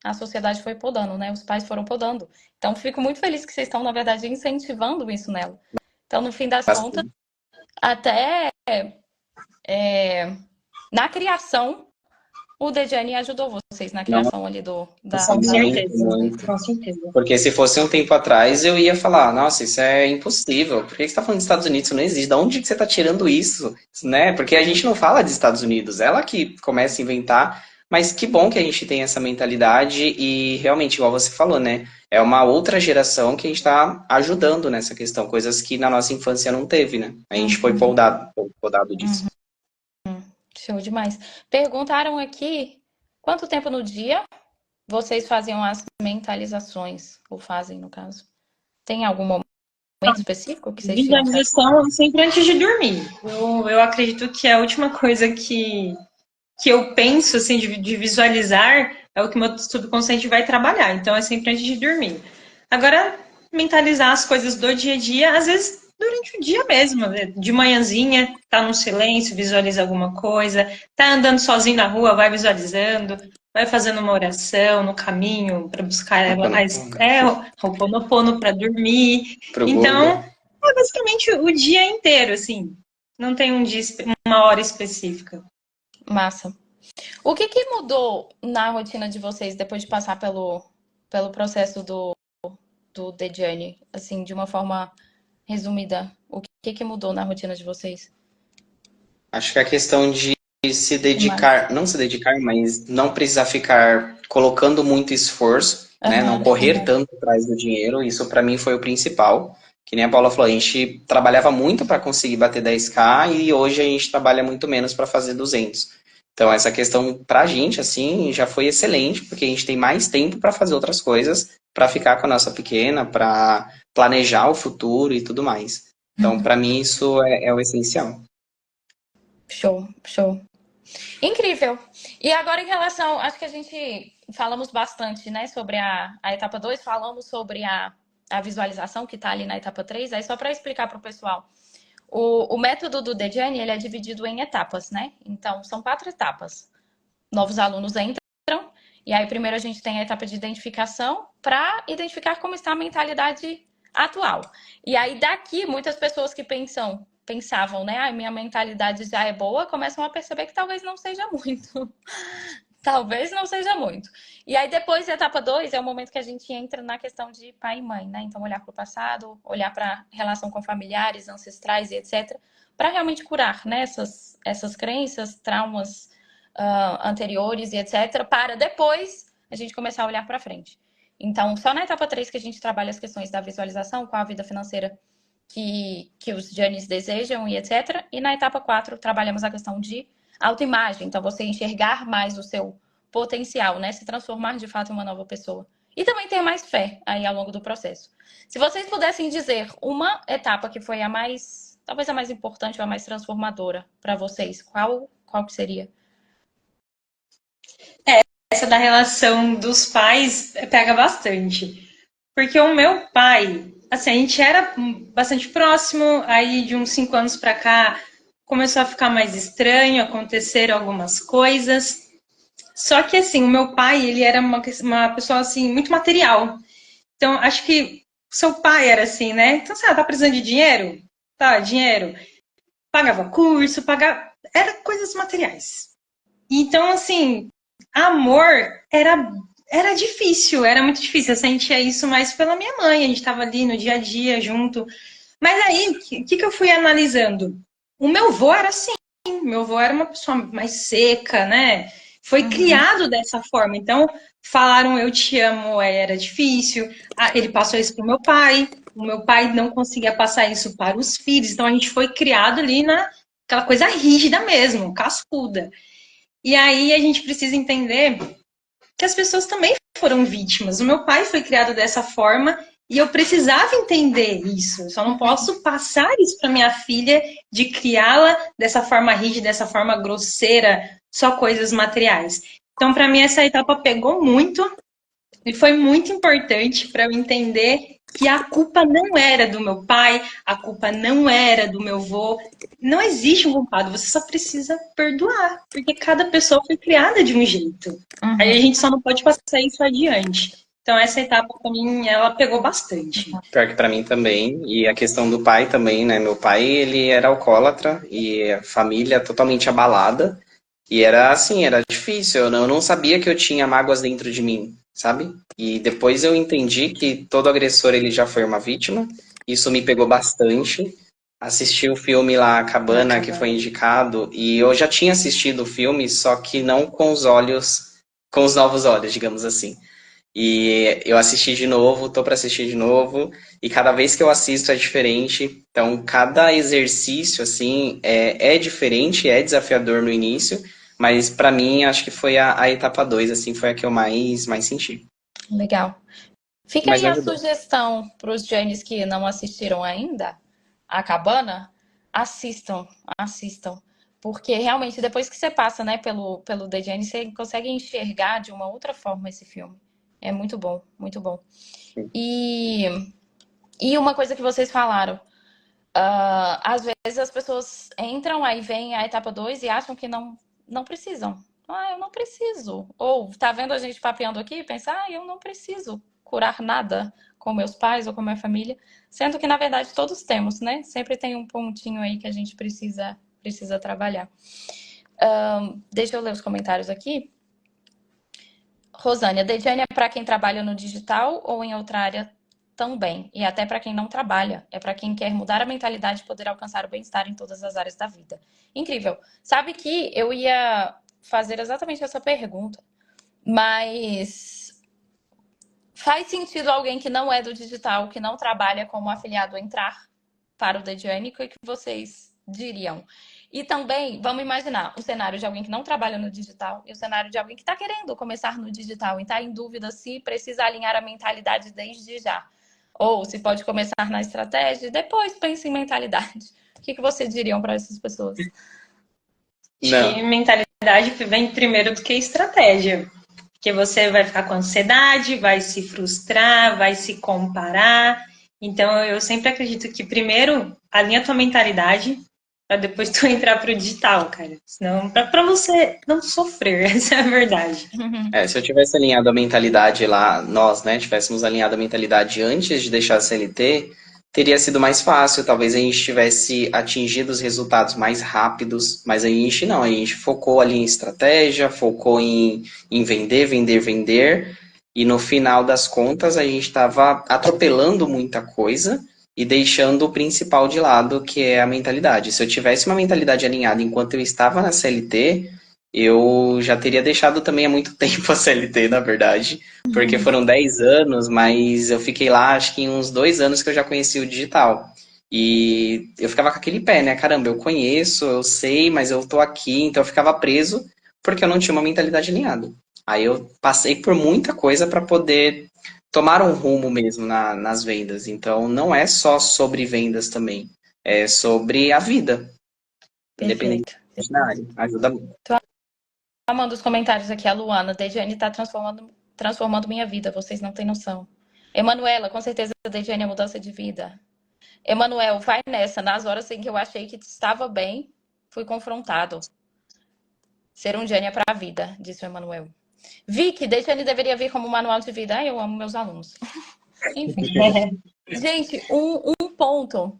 a sociedade foi podando, né? Os pais foram podando. Então, fico muito feliz que vocês estão, na verdade, incentivando isso nela. Então, no fim das contas, até na criação, o Dejane ajudou vocês na criação ali Com certeza, com certeza. Porque se fosse um tempo atrás, eu ia falar, nossa, isso é impossível. Por que você está falando dos Estados Unidos? Isso não existe. De onde que você está tirando isso? Né? Porque a gente não fala de Estados Unidos. Ela que começa a inventar. Mas que bom que a gente tem essa mentalidade e realmente, igual você falou, né? É uma outra geração que a gente está ajudando nessa questão. Coisas que na nossa infância não teve, né? A gente foi podado disso. Show demais. Perguntaram aqui quanto tempo no dia vocês faziam as mentalizações, ou fazem, no caso? Tem algum momento específico que vocês tinham? Visualização sempre antes de dormir. Eu acredito que a última coisa que eu penso, assim, de visualizar é o que meu subconsciente vai trabalhar. Então, é sempre antes de dormir. Agora, mentalizar as coisas do dia a dia, às vezes durante o dia mesmo, né? De manhãzinha, tá no silêncio, visualiza alguma coisa, tá andando sozinho na rua, vai visualizando, vai fazendo uma oração no caminho para buscar ela, o Ho'oponopono para dormir. Então, é basicamente o dia inteiro, assim. Não tem uma hora específica. Massa. O que mudou na rotina de vocês depois de passar pelo processo do The Journey? Assim, de uma forma resumida, o que mudou na rotina de vocês? Acho que a questão de se dedicar, não se dedicar, mas não precisar ficar colocando muito esforço, né? Não correr tanto atrás do dinheiro, isso para mim foi o principal. Que nem a Paula falou, a gente trabalhava muito para conseguir bater 10K e hoje a gente trabalha muito menos para fazer 200. Então essa questão pra gente, assim, já foi excelente, porque a gente tem mais tempo para fazer outras coisas, para ficar com a nossa pequena, para planejar o futuro e tudo mais. Então, para mim, isso é o essencial. Show, show. Incrível. E agora em relação, acho que a gente falamos bastante, né, sobre a etapa 2, falamos sobre a visualização que está ali na etapa 3, aí só para explicar para o pessoal. O método do Dejane, ele é dividido em etapas, né? Então, são 4 etapas. Novos alunos entram, e aí primeiro a gente tem a etapa de identificação para identificar como está a mentalidade atual. E aí daqui, muitas pessoas que pensavam, né? Minha mentalidade já é boa, começam a perceber que talvez não seja muito. Talvez não seja muito. E aí, depois da etapa 2 é o momento que a gente entra na questão de pai e mãe, né? Então, olhar para o passado, olhar para a relação com familiares, ancestrais e etc., para realmente curar, né, essas crenças, traumas anteriores e etc., para depois a gente começar a olhar para frente. Então, só na etapa 3 que a gente trabalha as questões da visualização, qual a vida financeira que os Giannis desejam e etc. E na etapa 4 trabalhamos a questão de autoimagem. Então, você enxergar mais o seu potencial, né? Se transformar de fato em uma nova pessoa. E também ter mais fé aí ao longo do processo. Se vocês pudessem dizer uma etapa que foi a mais, talvez a mais importante ou a mais transformadora para vocês, qual que seria? Essa da relação dos pais pega bastante. Porque o meu pai, assim, a gente era bastante próximo, aí de uns 5 anos pra cá começou a ficar mais estranho, aconteceram algumas coisas. Só que, assim, o meu pai, ele era uma pessoa, assim, muito material. Então, acho que seu pai era assim, né? Então, tá precisando de dinheiro? Tá, dinheiro. Pagava curso, pagava... Era coisas materiais. Então, assim, amor era difícil, era muito difícil. Eu sentia isso mais pela minha mãe, a gente estava ali no dia a dia junto. Mas aí, o que eu fui analisando? O meu avô era assim, meu avô era uma pessoa mais seca, né? Foi criado dessa forma. Então, falaram eu te amo, era difícil. Ele passou isso pro meu pai. O meu pai não conseguia passar isso para os filhos. Então, a gente foi criado ali naquela coisa rígida mesmo, cascuda. E aí a gente precisa entender que as pessoas também foram vítimas. O meu pai foi criado dessa forma e eu precisava entender isso. Eu só não posso passar isso para minha filha de criá-la dessa forma rígida, dessa forma grosseira, só coisas materiais. Então, para mim, essa etapa pegou muito e foi muito importante para eu entender que a culpa não era do meu pai, a culpa não era do meu avô. Não existe um culpado, você só precisa perdoar, porque cada pessoa foi criada de um jeito. Aí a gente só não pode passar isso adiante. Então essa etapa para mim, ela pegou bastante. Pior que pra mim também, e a questão do pai também, né? Meu pai, ele era alcoólatra e a família totalmente abalada. E era assim, era difícil, eu não sabia que eu tinha mágoas dentro de mim, sabe? E depois eu entendi que todo agressor, ele já foi uma vítima. Isso me pegou bastante. Assisti o filme lá, Cabana, que foi indicado, e eu já tinha assistido o filme, só que não com os olhos, com os novos olhos, digamos assim. E eu assisti de novo, tô para assistir de novo, e cada vez que eu assisto é diferente. Então, cada exercício, assim, é diferente, é desafiador no início, mas para mim, acho que foi a etapa 2 assim, foi a que eu mais senti. Legal. Fica Mas aí me a ajudou. sugestão para os Giannis que não assistiram ainda a Cabana, assistam. Porque realmente, depois que você passa, né, pelo The Giannis, você consegue enxergar de uma outra forma esse filme. É muito bom, muito bom. E uma coisa que vocês falaram, às vezes as pessoas entram, aí vem a etapa 2 e acham que não precisam. Eu não preciso. Ou tá vendo a gente papeando aqui e pensa, eu não preciso curar nada com meus pais ou com minha família. Sendo que, na verdade, todos temos, né? Sempre tem um pontinho aí que a gente precisa trabalhar. Deixa eu ler os comentários aqui. Rosânia, Dejane é para quem trabalha no digital ou em outra área também? E até para quem não trabalha. É para quem quer mudar a mentalidade e poder alcançar o bem-estar em todas as áreas da vida. Incrível. Sabe que eu ia fazer exatamente essa pergunta, mas faz sentido alguém que não é do digital, que não trabalha como afiliado, entrar para o Dejane? O que vocês diriam? E também, vamos imaginar o cenário de alguém que não trabalha no digital e o cenário de alguém que está querendo começar no digital e está em dúvida se precisa alinhar a mentalidade desde já. Ou se pode começar na estratégia e depois pensa em mentalidade. O que vocês diriam para essas pessoas? Acho que mentalidade vem primeiro do que estratégia. Porque você vai ficar com ansiedade, vai se frustrar, vai se comparar. Então, eu sempre acredito que primeiro alinha a tua mentalidade para depois tu entrar pro digital, cara. Senão, para você não sofrer, essa é a verdade. Se eu tivesse alinhado a mentalidade lá, nós, né, tivéssemos alinhado a mentalidade antes de deixar a CLT, teria sido mais fácil, talvez a gente tivesse atingido os resultados mais rápidos, mas a gente não, a gente focou ali em estratégia, focou em vender, vender, vender, e no final das contas a gente estava atropelando muita coisa e deixando o principal de lado, que é a mentalidade. Se eu tivesse uma mentalidade alinhada enquanto eu estava na CLT, eu já teria deixado também há muito tempo a CLT, na verdade, porque foram 10 anos, mas eu fiquei lá, acho que em uns 2 anos que eu já conheci o digital. E eu ficava com aquele pé, né? Caramba, eu conheço, eu sei, mas eu tô aqui, então eu ficava preso porque eu não tinha uma mentalidade alinhada. Aí eu passei por muita coisa para poder tomar um rumo mesmo nas vendas. Então não é só sobre vendas também, é sobre a vida, independente Perfeito. da área. Ajuda muito. Amando os comentários aqui, a Luana. Dejiane tá transformando minha vida, vocês não têm noção. Emanuela, com certeza, Dejiane é mudança de vida. Emanuel, vai nessa. Nas horas em que eu achei que estava bem, fui confrontado. Ser um Jane é pra vida, disse o Emanuel. Vicky, Dejiane deveria vir como manual de vida. Ai, eu amo meus alunos. Enfim. Gente, um ponto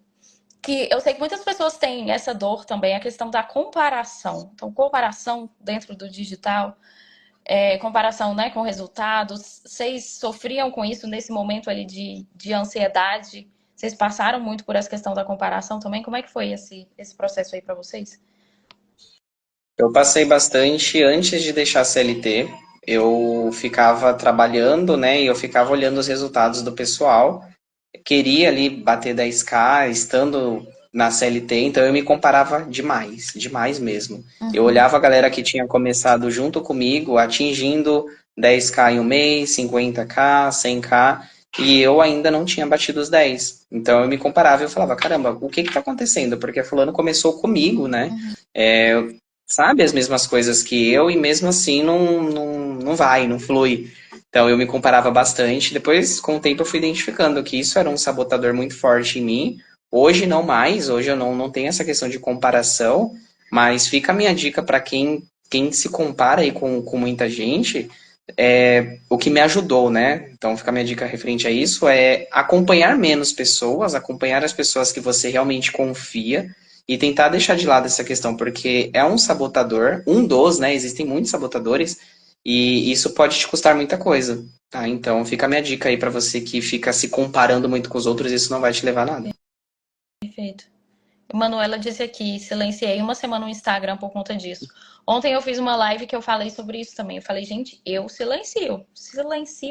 que eu sei que muitas pessoas têm essa dor também, a questão da comparação. Então, comparação dentro do digital, comparação, né, com resultados. Vocês sofriam com isso nesse momento ali de ansiedade? Vocês passaram muito por essa questão da comparação também? Como é que foi esse processo aí para vocês? Eu passei bastante antes de deixar a CLT. Eu ficava trabalhando, né? E eu ficava olhando os resultados do pessoal. Queria ali bater 10K estando na CLT, então eu me comparava demais, demais mesmo. Eu olhava a galera que tinha começado junto comigo, atingindo 10K em um mês, 50K, 100K, e eu ainda não tinha batido os 10. Então eu me comparava e eu falava, caramba, o que que tá acontecendo? Porque fulano começou comigo, né? Sabe as mesmas coisas que eu e mesmo assim não vai, não flui. Então eu me comparava bastante. Depois, com o tempo, eu fui identificando que isso era um sabotador muito forte em mim. Hoje não mais, hoje eu não tenho essa questão de comparação, mas fica a minha dica para quem se compara aí com muita gente, o que me ajudou, né? Então fica a minha dica referente a isso, é acompanhar menos pessoas, acompanhar as pessoas que você realmente confia, e tentar deixar de lado essa questão, porque é um sabotador, um dos, né? Existem muitos sabotadores, e isso pode te custar muita coisa, tá? Então fica a minha dica aí pra você que fica se comparando muito com os outros, isso não vai te levar a nada. Perfeito. Manuela disse aqui, silenciei uma semana o Instagram por conta disso. Ontem eu fiz uma live que eu falei sobre isso também. Eu falei, gente, eu silencio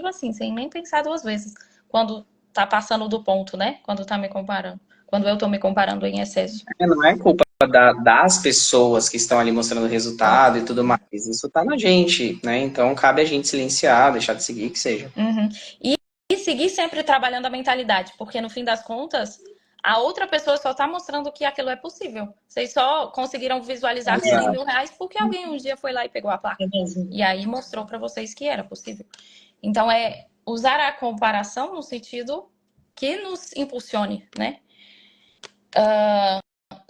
assim, sem nem pensar 2 vezes. Quando tá passando do ponto, né? Quando tá me comparando. Quando eu tô me comparando em excesso. Não é culpa das pessoas que estão ali mostrando o resultado e tudo mais. Isso tá na gente, né? Então cabe a gente silenciar, deixar de seguir, que seja. Uhum. E seguir sempre trabalhando a mentalidade, porque no fim das contas, a outra pessoa só tá mostrando que aquilo é possível. Vocês só conseguiram visualizar R$ 100.000 porque alguém um dia foi lá e pegou a placa. E aí mostrou para vocês que era possível. Então, é usar a comparação no sentido que nos impulsione, né?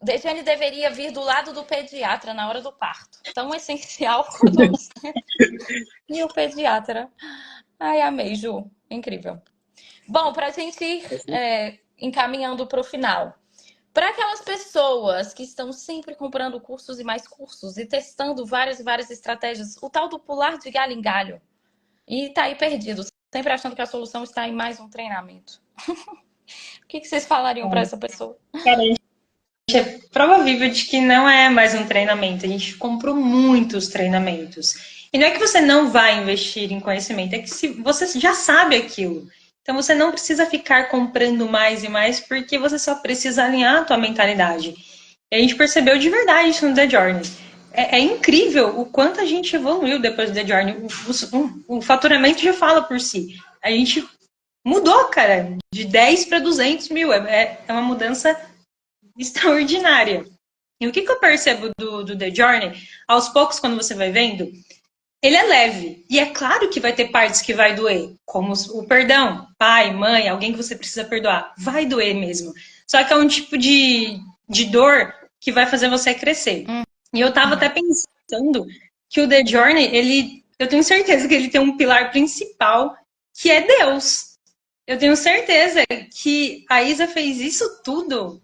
Dejiane deveria vir do lado do pediatra na hora do parto. Tão essencial quanto você. E o pediatra. Ai, amei, Ju. Incrível. Bom, para a gente ir encaminhando para o final. Para aquelas pessoas que estão sempre comprando cursos e mais cursos e testando várias e várias estratégias, o tal do pular de galho em galho, e tá aí perdido, sempre achando que a solução está em mais um treinamento. O que vocês falariam para essa pessoa? Cara, é prova viva de que não é mais um treinamento. A gente comprou muitos treinamentos. E não é que você não vai investir em conhecimento, é que se você já sabe aquilo. Então você não precisa ficar comprando mais e mais, porque você só precisa alinhar a tua mentalidade. E a gente percebeu de verdade isso no The Journey. É incrível o quanto a gente evoluiu depois do The Journey. O faturamento já fala por si. A gente mudou, cara, de 10 para 200 mil. É uma mudança extraordinária. E o que eu percebo do The Journey, aos poucos, quando você vai vendo, ele é leve. E é claro que vai ter partes que vai doer, como o perdão, pai, mãe, alguém que você precisa perdoar. Vai doer mesmo. Só que é um tipo de dor que vai fazer você crescer. E eu tava até pensando que o The Journey, eu tenho certeza que ele tem um pilar principal, que é Deus. Eu tenho certeza que a Isa fez isso tudo,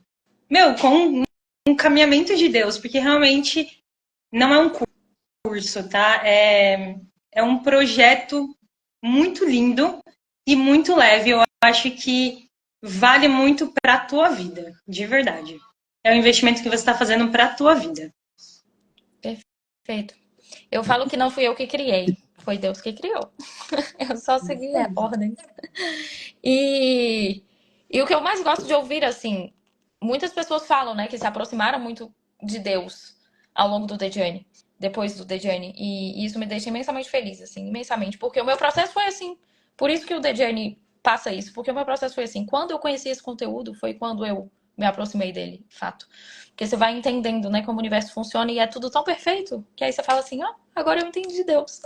meu, com um caminhamento de Deus, porque realmente não é um curso, tá? É um projeto muito lindo e muito leve. Eu acho que vale muito para a tua vida, de verdade. É um investimento que você está fazendo para a tua vida. Perfeito. Eu falo que não fui eu que criei, foi Deus que criou. Eu só segui a ordem. E, e o que eu mais gosto de ouvir, assim, muitas pessoas falam, né, que se aproximaram muito de Deus ao longo do The Journey, depois do The Journey. E isso me deixa imensamente feliz, assim, imensamente. Porque o meu processo foi assim. Por isso que o The Journey passa isso. Porque o meu processo foi assim. Quando eu conheci esse conteúdo, foi quando eu me aproximei dele, fato. Porque você vai entendendo, né, como o universo funciona e é tudo tão perfeito que aí você fala assim, ó, agora eu entendi Deus.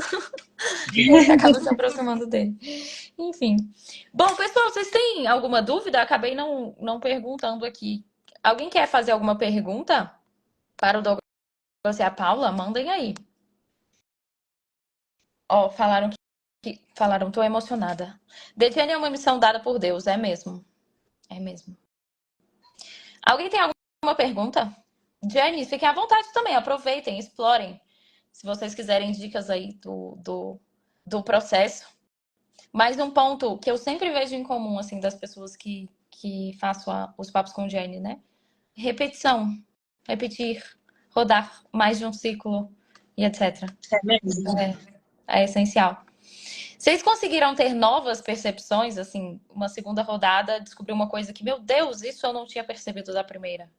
E aí você acaba se aproximando dele. Enfim. Bom, pessoal, vocês têm alguma dúvida? Acabei não perguntando aqui. Alguém quer fazer alguma pergunta para o Douglas e a Paula? Mandem aí. Ó, falaram, tô emocionada. Detiane é uma missão dada por Deus, é mesmo. É mesmo. Alguém tem alguma pergunta? Jenny, fiquem à vontade também, aproveitem, explorem. Se vocês quiserem dicas aí do processo. Mas um ponto que eu sempre vejo em comum, assim, das pessoas que faço os papos com Jenny, né? Repetição. Repetir. Rodar mais de um ciclo e etc. É mesmo. É essencial. Vocês conseguiram ter novas percepções, assim, uma segunda rodada, descobrir uma coisa que, meu Deus, isso eu não tinha percebido da primeira?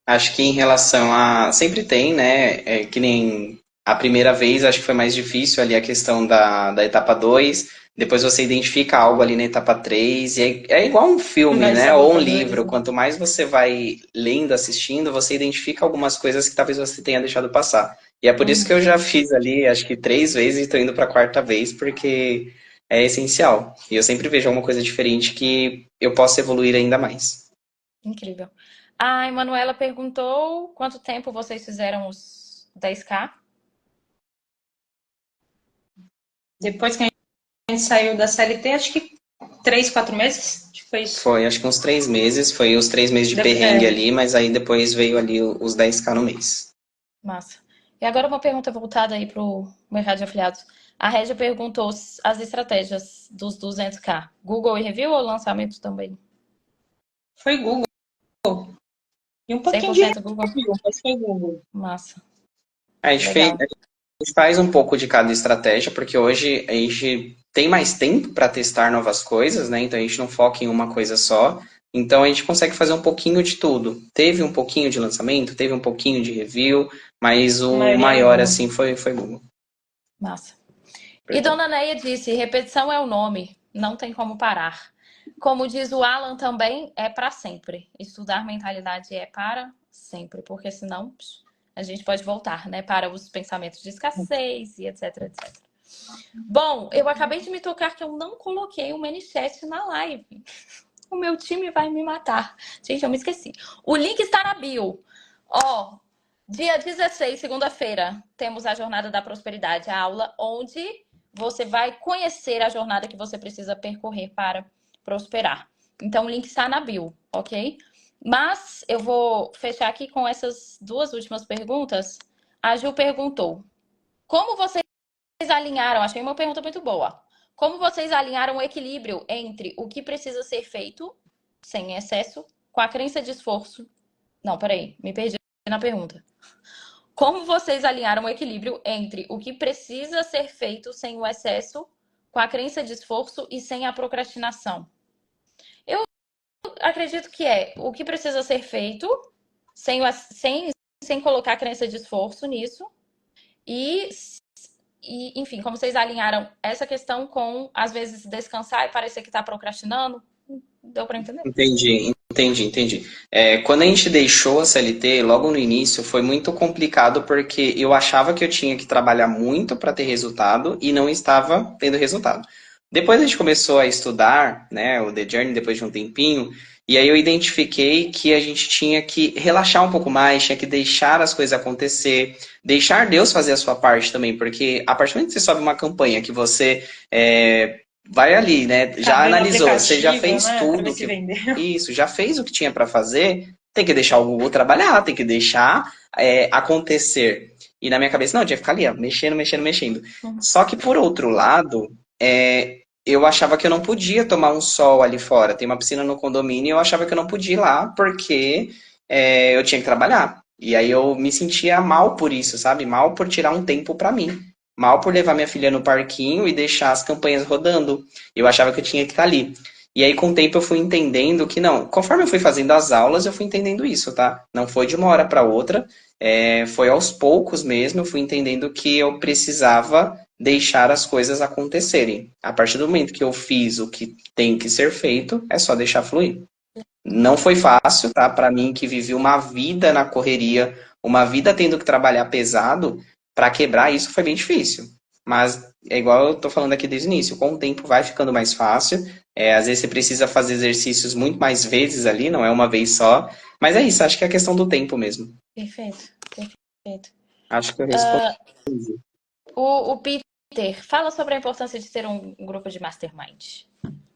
Acho que em relação a. Sempre tem, né? É, que nem a primeira vez, acho que foi mais difícil ali a questão da etapa 2. Depois você identifica algo ali na etapa 3. E é igual um filme, Vai né? Ou um sabotadores, livro. né? Quanto mais você vai lendo, assistindo, você identifica algumas coisas que talvez você tenha deixado passar. E é por isso que eu já fiz ali, acho que 3 vezes e estou indo para a quarta vez, porque é essencial. E eu sempre vejo alguma coisa diferente que eu possa evoluir ainda mais. Incrível. A Emanuela perguntou quanto tempo vocês fizeram os 10K? Depois que a gente saiu da CLT, acho que 3, 4 meses. Acho que foi isso. Foi, acho que uns 3 meses. Foi os 3 meses de perrengue ali, mas aí depois veio ali os 10K no mês. Massa. E agora uma pergunta voltada aí pro mercado de afiliados. A Régia perguntou as estratégias dos 200K. Google e review ou lançamento também? Foi Google. E um pouquinho de 100% Google? review, mas foi Google. Massa. A gente Legal. a gente faz um pouco de cada estratégia, porque hoje a gente tem mais tempo para testar novas coisas, né? Então a gente não foca em uma coisa só. Então a gente consegue fazer um pouquinho de tudo. Teve um pouquinho de lançamento, teve um pouquinho de review, mas o maior, assim, foi Google. Massa. E Perfeito. Dona Neia disse, repetição é o nome, não tem como parar. Como diz o Alan também, é para sempre. Estudar mentalidade é para sempre, porque senão a gente pode voltar, né, para os pensamentos de escassez e etc, etc. Bom, eu acabei de me tocar que eu não coloquei o manifest na live. O meu time vai me matar. Gente, eu me esqueci. O link está na bio. Ó, dia 16, segunda-feira, temos a Jornada da Prosperidade, a aula onde você vai conhecer a jornada que você precisa percorrer para prosperar. Então, o link está na bio, ok? Mas eu vou fechar aqui com essas duas últimas perguntas. A Ju perguntou: como vocês alinharam? Achei uma pergunta muito boa. Como vocês alinharam o equilíbrio entre o que precisa ser feito, sem excesso, com a crença de esforço? Não, peraí, me perdi na pergunta. Como vocês alinharam o equilíbrio entre o que precisa ser feito sem o excesso, com a crença de esforço e sem a procrastinação? Eu acredito que é o que precisa ser feito, sem colocar a crença de esforço nisso, e, enfim, como vocês alinharam essa questão com, às vezes, descansar e parecer que está procrastinando? Deu para entender? Entendi. Quando a gente deixou a CLT, logo no início, foi muito complicado porque eu achava que eu tinha que trabalhar muito para ter resultado e não estava tendo resultado. Depois a gente começou a estudar, né, o The Journey depois de um tempinho, e aí eu identifiquei que a gente tinha que relaxar um pouco mais, tinha que deixar as coisas acontecer, deixar Deus fazer a sua parte também, porque a partir do momento que você sobe uma campanha que você vai ali, né, já Abriu o analisou, você já aplicativo, fez né, para ver tudo se que vendeu. isso, já fez o que tinha para fazer, tem que deixar o Google trabalhar, tem que deixar acontecer. E na minha cabeça, não, eu tinha que ficar ali, ó, mexendo, mexendo, mexendo. Só que por outro lado, eu achava que eu não podia tomar um sol ali fora. Tem uma piscina no condomínio e eu achava que eu não podia ir lá porque eu tinha que trabalhar. E aí eu me sentia mal por isso, sabe? Mal por tirar um tempo pra mim. Mal por levar minha filha no parquinho e deixar as campanhas rodando. Eu achava que eu tinha que estar ali. E aí, com o tempo, eu fui entendendo que não. Conforme eu fui fazendo as aulas, eu fui entendendo isso, tá? Não foi de uma hora para outra. Foi aos poucos mesmo. Eu fui entendendo que eu precisava deixar as coisas acontecerem. A partir do momento que eu fiz o que tem que ser feito, é só deixar fluir. Não foi fácil, tá? Para mim que vivi uma vida na correria, uma vida tendo que trabalhar pesado, para quebrar isso foi bem difícil. Mas é igual eu tô falando aqui desde o início, com o tempo vai ficando mais fácil. Às vezes você precisa fazer exercícios muito mais vezes ali, não é uma vez só. Mas é isso, acho que é questão do tempo mesmo. Perfeito, perfeito. Acho que eu respondi. O Peter fala sobre a importância de ter um grupo de mastermind.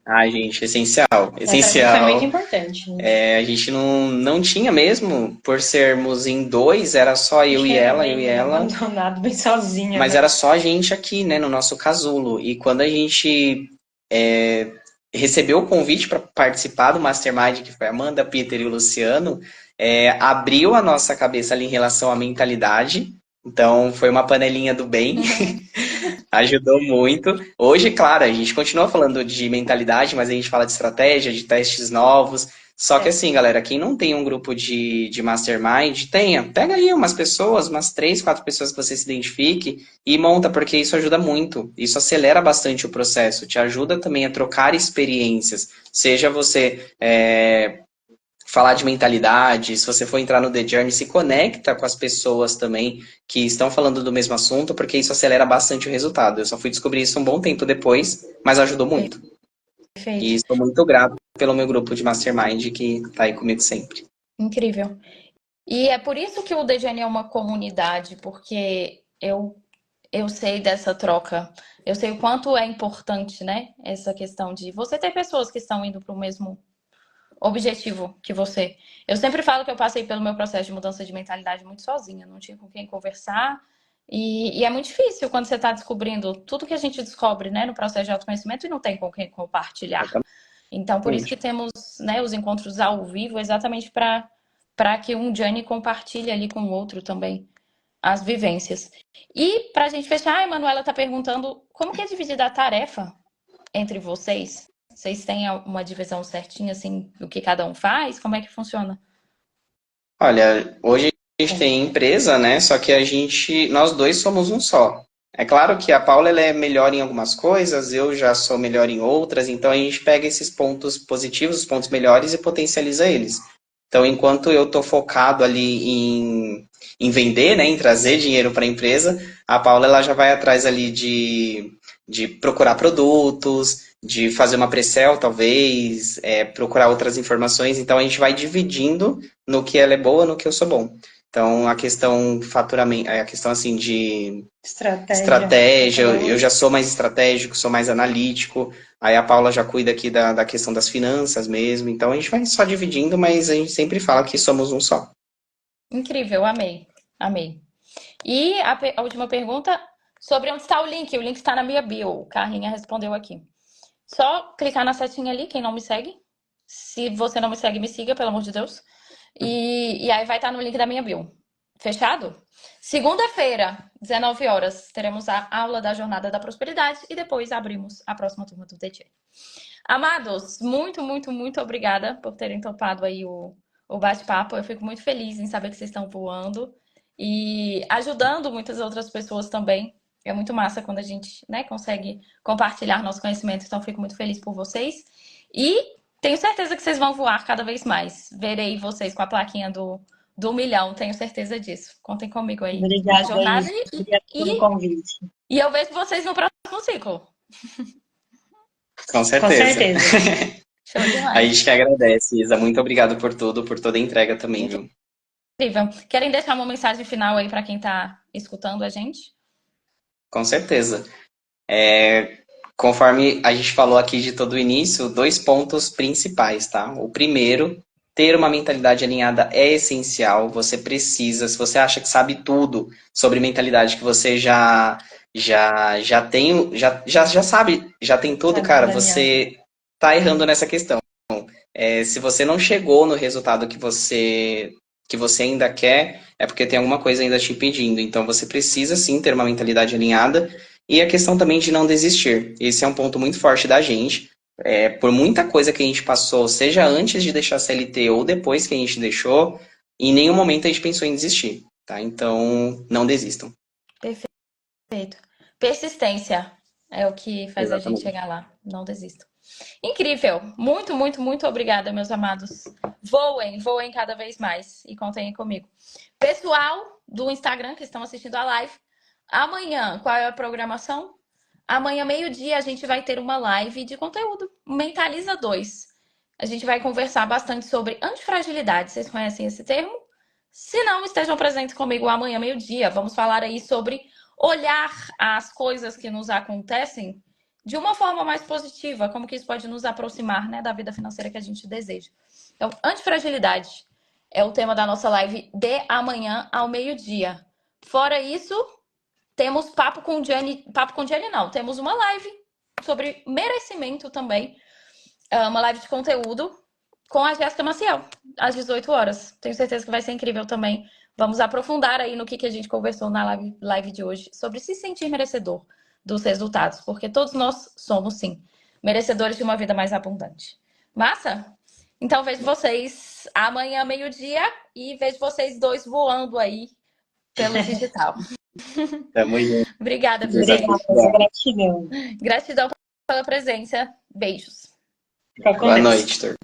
Ai, gente, essencial, Para mim foi muito essencial. importante. Né? A gente não tinha mesmo, por sermos em dois, era só eu e ela, eu e Bem ela, abandonado, bem sozinha, mas né? era só a gente aqui, né, no nosso casulo. E quando a gente recebeu o convite para participar do Mastermind, que foi a Amanda, Peter e o Luciano, abriu a nossa cabeça ali em relação à mentalidade. Então, foi uma panelinha do bem. Ajudou muito. Hoje, claro, a gente continua falando de mentalidade, mas a gente fala de estratégia, de testes novos. Só que assim, galera, quem não tem um grupo de mastermind, tenha. Pega aí umas pessoas, umas 3, 4 pessoas que você se identifique e monta, porque isso ajuda muito. Isso acelera bastante o processo, te ajuda também a trocar experiências. Seja você falar de mentalidade, se você for entrar no The Journey, se conecta com as pessoas também que estão falando do mesmo assunto, porque isso acelera bastante o resultado. Eu só fui descobrir isso um bom tempo depois, mas ajudou muito. Perfeito. E estou muito grato pelo meu grupo de Mastermind que está aí comigo sempre. Incrível. E é por isso que o DGN é uma comunidade, porque eu sei dessa troca. Eu sei o quanto é importante, né? Essa questão de você ter pessoas que estão indo para o mesmo objetivo que você. Eu sempre falo que eu passei pelo meu processo de mudança de mentalidade muito sozinha, não tinha com quem conversar. E é muito difícil quando você está descobrindo tudo que a gente descobre, né, no processo de autoconhecimento e não tem com quem compartilhar. Então, por isso que temos, né, os encontros ao vivo, exatamente para que um Johnny compartilhe ali com o outro também as vivências. E para a gente fechar, a Emanuela está perguntando como que é dividida a tarefa entre vocês? Vocês têm uma divisão certinha, assim, do que cada um faz? Como é que funciona? Olha, hoje a gente tem empresa, né? Só que nós dois somos um só. É claro que a Paula ela é melhor em algumas coisas, eu já sou melhor em outras, então a gente pega esses pontos positivos, os pontos melhores e potencializa eles. Então, enquanto eu estou focado ali em vender, né, em trazer dinheiro para a empresa, a Paula ela já vai atrás ali de procurar produtos, de fazer uma pre-sell, talvez, procurar outras informações. Então, a gente vai dividindo no que ela é boa, no que eu sou bom. Então, a questão faturamento, a questão assim de estratégia, eu já sou mais estratégico, sou mais analítico. Aí a Paula já cuida aqui da questão das finanças mesmo. Então, a gente vai só dividindo, mas a gente sempre fala que somos um só. Incrível, amei, amei. E a última pergunta sobre onde está o link. O link está na minha bio. Carlinha respondeu aqui. Só clicar na setinha ali, quem não me segue. Se você não me segue, me siga, pelo amor de Deus. E aí vai estar no link da minha bio. Fechado? Segunda-feira, 19 horas, teremos a aula da Jornada da Prosperidade e depois abrimos a próxima turma do TT. Amados, muito, muito, muito obrigada por terem topado aí o bate-papo. Eu fico muito feliz em saber que vocês estão voando e ajudando muitas outras pessoas também. É muito massa quando a gente, né, consegue compartilhar nosso conhecimento. Então, fico muito feliz por vocês. E tenho certeza que vocês vão voar cada vez mais. Verei vocês com a plaquinha do milhão, tenho certeza disso. Contem comigo aí Obrigada, na jornada Obrigada pelo convite. e eu vejo vocês no próximo ciclo. Com Com certeza. certeza. Show demais. A gente que agradece, Isa. Muito obrigado por tudo, por toda a entrega também, viu? Incrível. Querem deixar uma mensagem final aí para quem tá escutando a gente? Com certeza. Conforme a gente falou aqui de todo o início, 2 pontos principais, tá? O primeiro, ter uma mentalidade alinhada é essencial. Você precisa, se você acha que sabe tudo sobre mentalidade, que você já tem, já sabe, já tem tudo, É, cara, Daniel. você tá errando nessa questão. Se você não chegou no resultado que você ainda quer, é porque tem alguma coisa ainda te impedindo. Então você precisa sim ter uma mentalidade alinhada e a questão também de não desistir. Esse é um ponto muito forte da gente. Por muita coisa que a gente passou, seja antes de deixar a CLT ou depois que a gente deixou, em nenhum momento a gente pensou em desistir, tá? Então não desistam. Perfeito. Persistência é o que faz a gente Exatamente. chegar lá. Não desista. Incrível. Muito, muito, muito obrigada, meus amados. Voem, voem cada vez mais e contem comigo. Pessoal do Instagram que estão assistindo a live, amanhã, qual é a programação? Amanhã, meio-dia, a gente vai ter uma live de conteúdo, Mentaliza 2. A gente vai conversar bastante sobre antifragilidade. Vocês conhecem esse termo? Se não, estejam presentes comigo amanhã, meio-dia. Vamos falar aí sobre olhar as coisas que nos acontecem de uma forma mais positiva, como que isso pode nos aproximar, né, da vida financeira que a gente deseja. Então, antifragilidade é o tema da nossa live de amanhã ao meio-dia. Fora isso, temos papo com Jenny não, temos uma live sobre merecimento também, uma live de conteúdo com a Jéssica Maciel, às 18 horas. Tenho certeza que vai ser incrível também. Vamos aprofundar aí no que a gente conversou na live de hoje sobre se sentir merecedor dos resultados, porque todos nós somos, sim, merecedores de uma vida mais abundante. Massa? Então vejo vocês amanhã, meio-dia, e vejo vocês dois voando aí pelo digital. Tamo junto. Obrigada, viu, Isa. gente? Obrigada, gratidão. Gratidão pela presença. Beijos. Fica com Boa Deus. noite, turma.